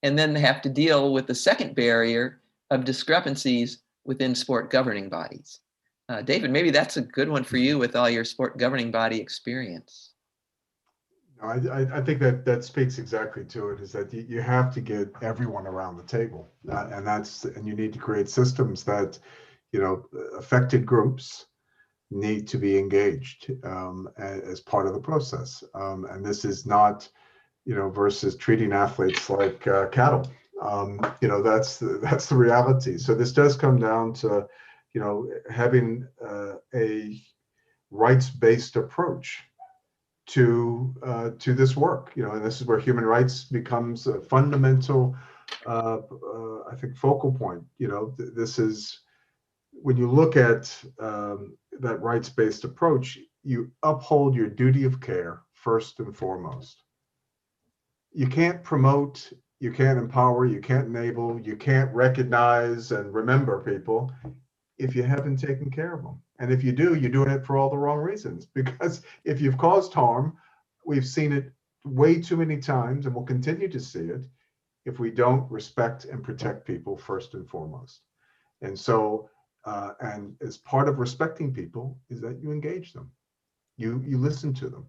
and then they have to deal with the second barrier of discrepancies within sport governing bodies. David, maybe that's a good one for you with all your sport governing body experience. I think that speaks exactly to it, is that you have to get everyone around the table, and you need to create systems that, affected groups need to be engaged as part of the process. And this is not, versus treating athletes like cattle. That's the reality. So this does come down to, having a rights-based approach to this work. And this is where human rights becomes a fundamental, I think, focal point. This is, when you look at that rights-based approach, you uphold your duty of care first and foremost. You can't promote, you can't empower, you can't enable, you can't recognize and remember people if you haven't taken care of them. And if you do, you're doing it for all the wrong reasons. Because if you've caused harm, we've seen it way too many times, and we'll continue to see it if we don't respect and protect people first and foremost. And so, and as part of respecting people is that you engage them, you listen to them.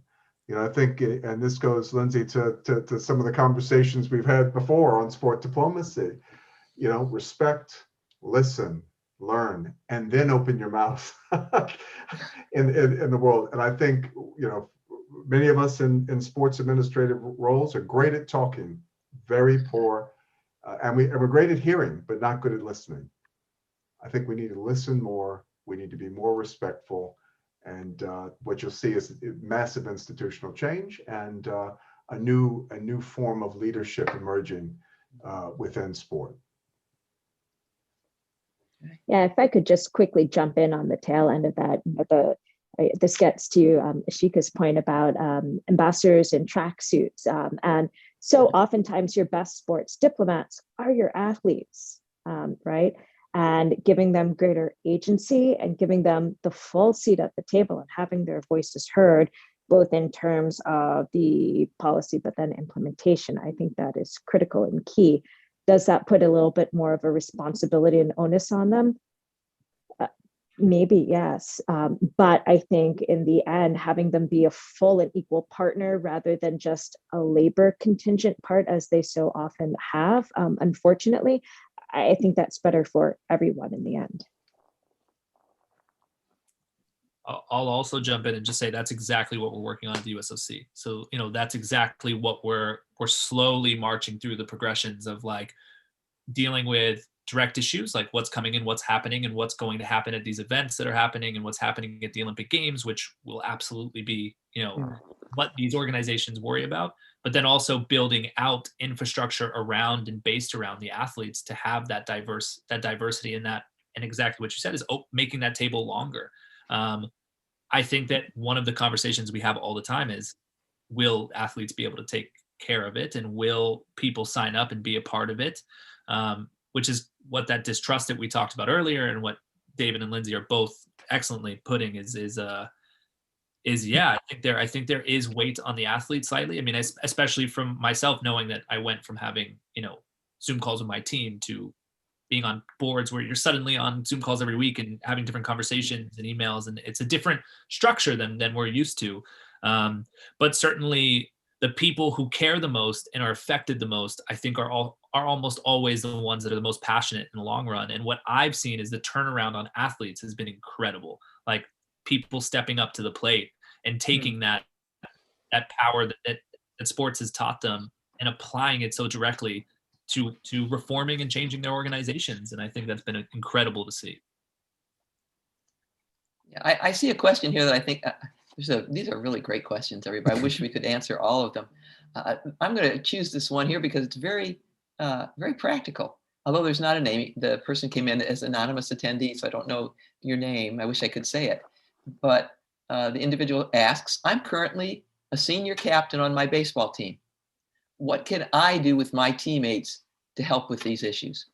I think, and this goes, Lindsay, to some of the conversations we've had before on sport diplomacy. Respect, listen, learn, and then open your mouth in the world. And I think, many of us in sports administrative roles are great at talking, very poor, and we're great at hearing, but not good at listening. I think we need to listen more. We need to be more respectful. And what you'll see is massive institutional change and a new form of leadership emerging within sport. Yeah, if I could just quickly jump in on the tail end of that, this gets to Ashika's point about ambassadors in tracksuits. And so oftentimes your best sports diplomats are your athletes, right? And giving them greater agency and giving them the full seat at the table and having their voices heard, both in terms of the policy, but then implementation. I think that is critical and key. Does that put a little bit more of a responsibility and onus on them? Maybe, yes. But I think in the end, having them be a full and equal partner rather than just a labor contingent part, as they so often have, unfortunately, I think that's better for everyone in the end. I'll also jump in and just say that's exactly what we're working on at the USOC. So, that's exactly what we're slowly marching through the progressions of, like, dealing with direct issues like what's coming in, what's happening, and what's going to happen at these events that are happening, and what's happening at the Olympic Games, which will absolutely be, what these organizations worry about. But then also building out infrastructure around and based around the athletes to have that diversity in that. And exactly what you said is making that table longer. I think that one of the conversations we have all the time is, will athletes be able to take care of it, and will people sign up and be a part of it? Which is what that distrust that we talked about earlier, and what David and Lindsay are both excellently putting is yeah, I think there is weight on the athlete slightly. I mean, especially from myself, knowing that I went from having, Zoom calls with my team to being on boards where you're suddenly on Zoom calls every week and having different conversations and emails, and it's a different structure than we're used to. But certainly the people who care the most and are affected the most, I think are almost always the ones that are the most passionate in the long run. And what I've seen is the turnaround on athletes has been incredible. Like, people stepping up to the plate and taking that power that sports has taught them and applying it so directly to reforming and changing their organizations. And I think that's been incredible to see. Yeah, I see a question here that I think these are really great questions, everybody. I wish we could answer all of them. I'm going to choose this one here because it's very, very practical. Although there's not a name, the person came in as anonymous attendee, so I don't know your name. I wish I could say it. But the individual asks, I'm currently a senior captain on my baseball team. What can I do with my teammates to help with these issues?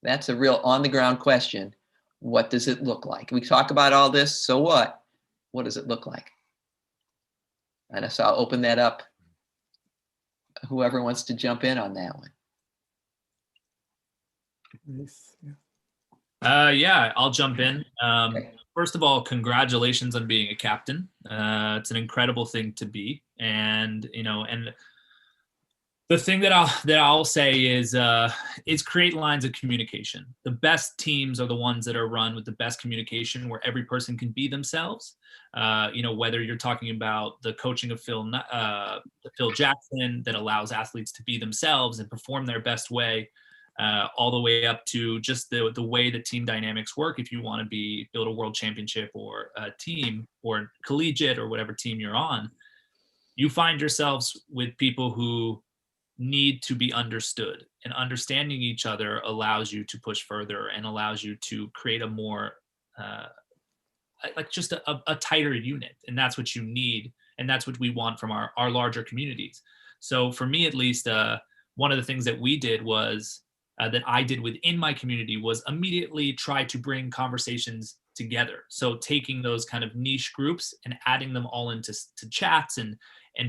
That's a real on-the-ground question. What does it look like? We talk about all this, so what? What does it look like? And so I'll open that up. Whoever wants to jump in on that one. Nice. Yeah, I'll jump in. Okay. First of all, congratulations on being a captain. It's an incredible thing to be, and and the thing that I'll say is create lines of communication. The best teams are the ones that are run with the best communication, where every person can be themselves. Whether you're talking about the coaching of Phil Jackson that allows athletes to be themselves and perform their best way, all the way up to just the way that team dynamics work. If you want to build a world championship or a team or collegiate or whatever team you're on, you find yourselves with people who need to be understood, and understanding each other allows you to push further and allows you to create a more just a tighter unit. And that's what you need, and that's what we want from our larger communities. So for me, at least, one of the things that we did was that I did within my community was immediately try to bring conversations together. So taking those kind of niche groups and adding them all into chats and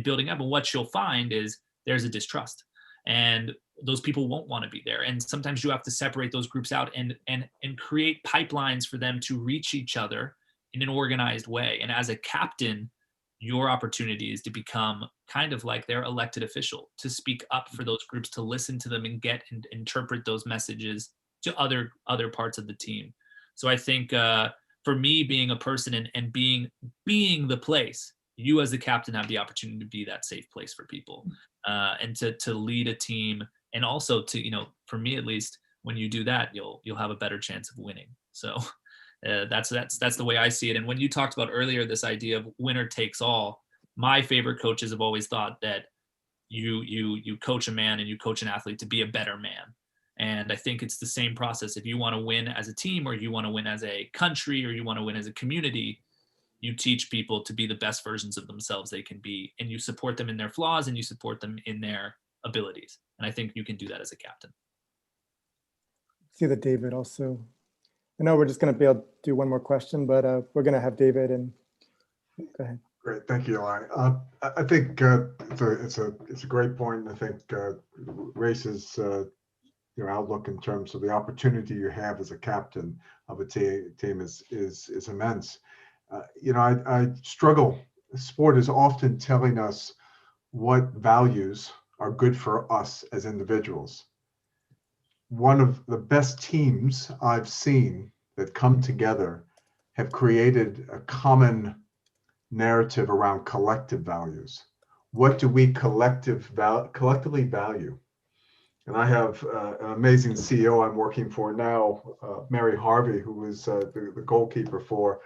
building up. And what you'll find is there's a distrust, and those people won't want to be there. And sometimes you have to separate those groups out and create pipelines for them to reach each other in an organized way. And as a captain, your opportunity is to become kind of like their elected official, to speak up for those groups, to listen to them and get and interpret those messages to other parts of the team. So I think for me, being a person and being the place, you as the captain have the opportunity to be that safe place for people, and to lead a team. And also to, for me at least, when you do that, you'll have a better chance of winning. So that's the way I see it. And when you talked about earlier this idea of winner takes all, my favorite coaches have always thought that you coach a man and you coach an athlete to be a better man. And I think it's the same process. If you want to win as a team, or you want to win as a country, or you want to win as a community, you teach people to be the best versions of themselves they can be, and you support them in their flaws and you support them in their abilities. And I think you can do that as a captain. See that David also, I know we're just going to be able to do one more question, but we're going to have David, and go ahead. Great, thank you, Eli. I think it's a great point. I think Race is your outlook in terms of the opportunity you have as a captain of a team is immense. I struggle. Sport is often telling us what values are good for us as individuals. One of the best teams I've seen that come together have created a common narrative around collective values. What do we collectively value? And I have an amazing CEO I'm working for now, Mary Harvey, who was the goalkeeper for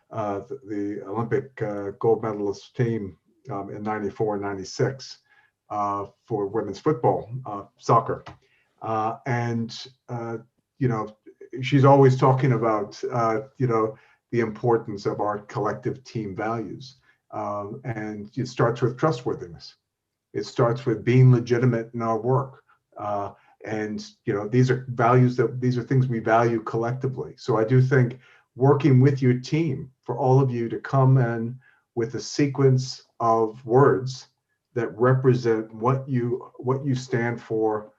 the Olympic gold medalist team in 94 and 96 for women's football, soccer. She's always talking about, the importance of our collective team values. And it starts with trustworthiness. It starts with being legitimate in our work. These are values these are things we value collectively. So I do think working with your team, for all of you to come in with a sequence of words that represent what you stand for,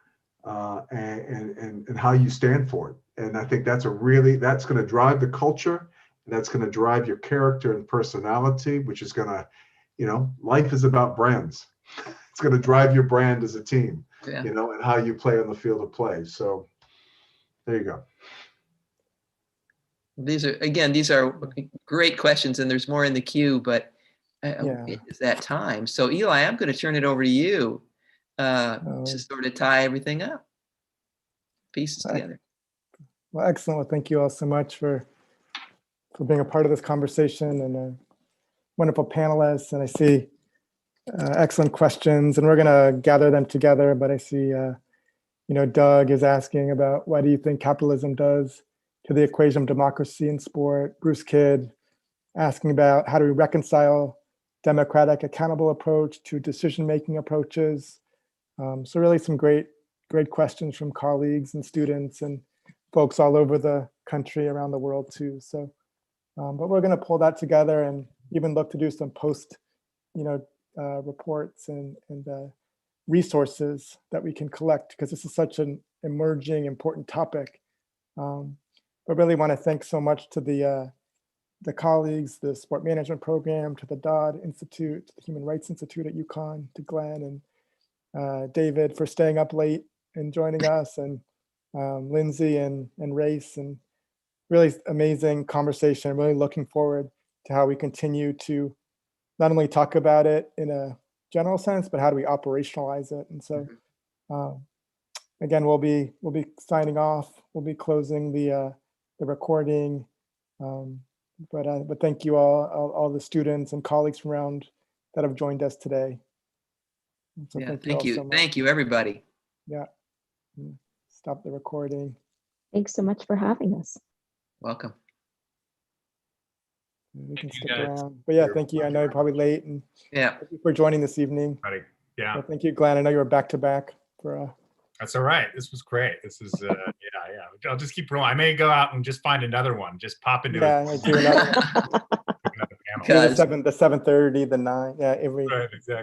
and how you stand for it. And I think that's going to drive the culture, and that's going to drive your character and personality, which is going to, life is about brands. It's going to drive your brand as a team, and how you play on the field of play. So there you go. These are great questions, and there's more in the queue, but it is that time. So Eli, I'm going to turn it over to you to sort of tie everything up, pieces together. Well, excellent. Well, thank you all so much for being a part of this conversation, and wonderful panelists. And I see excellent questions, and we're going to gather them together. But I see, Doug is asking about what do you think capitalism does to the equation of democracy in sport. Bruce Kidd asking about how do we reconcile democratic, accountable approach to decision-making approaches. So really some great questions from colleagues and students and folks all over the country, around the world too. So, but we're going to pull that together and even look to do some post, reports and resources that we can collect, because this is such an emerging, important topic. I really want to thank so much to the colleagues, the sport management program, to the Dodd Institute, to the Human Rights Institute at UConn, to Glenn and David for staying up late and joining us, and Lindsay and Race, and really amazing conversation. Really looking forward to how we continue to not only talk about it in a general sense, but how do we operationalize it. And so again, we'll be signing off. We'll be closing the recording. But thank you all the students and colleagues from around that have joined us today. So thank you. So much. Thank you, everybody. Yeah. Stop the recording. Thanks so much for having us. Welcome. We can stick around. But thank you. I know you're probably late, and thank you for joining this evening. Yeah. Well, thank you, Glenn. I know you were back to back for That's all right. This was great. This is I'll just keep rolling. I may go out and just find another one. Just pop into it. I do another another panel. the 7:30, the 9. Yeah, every Right, exactly.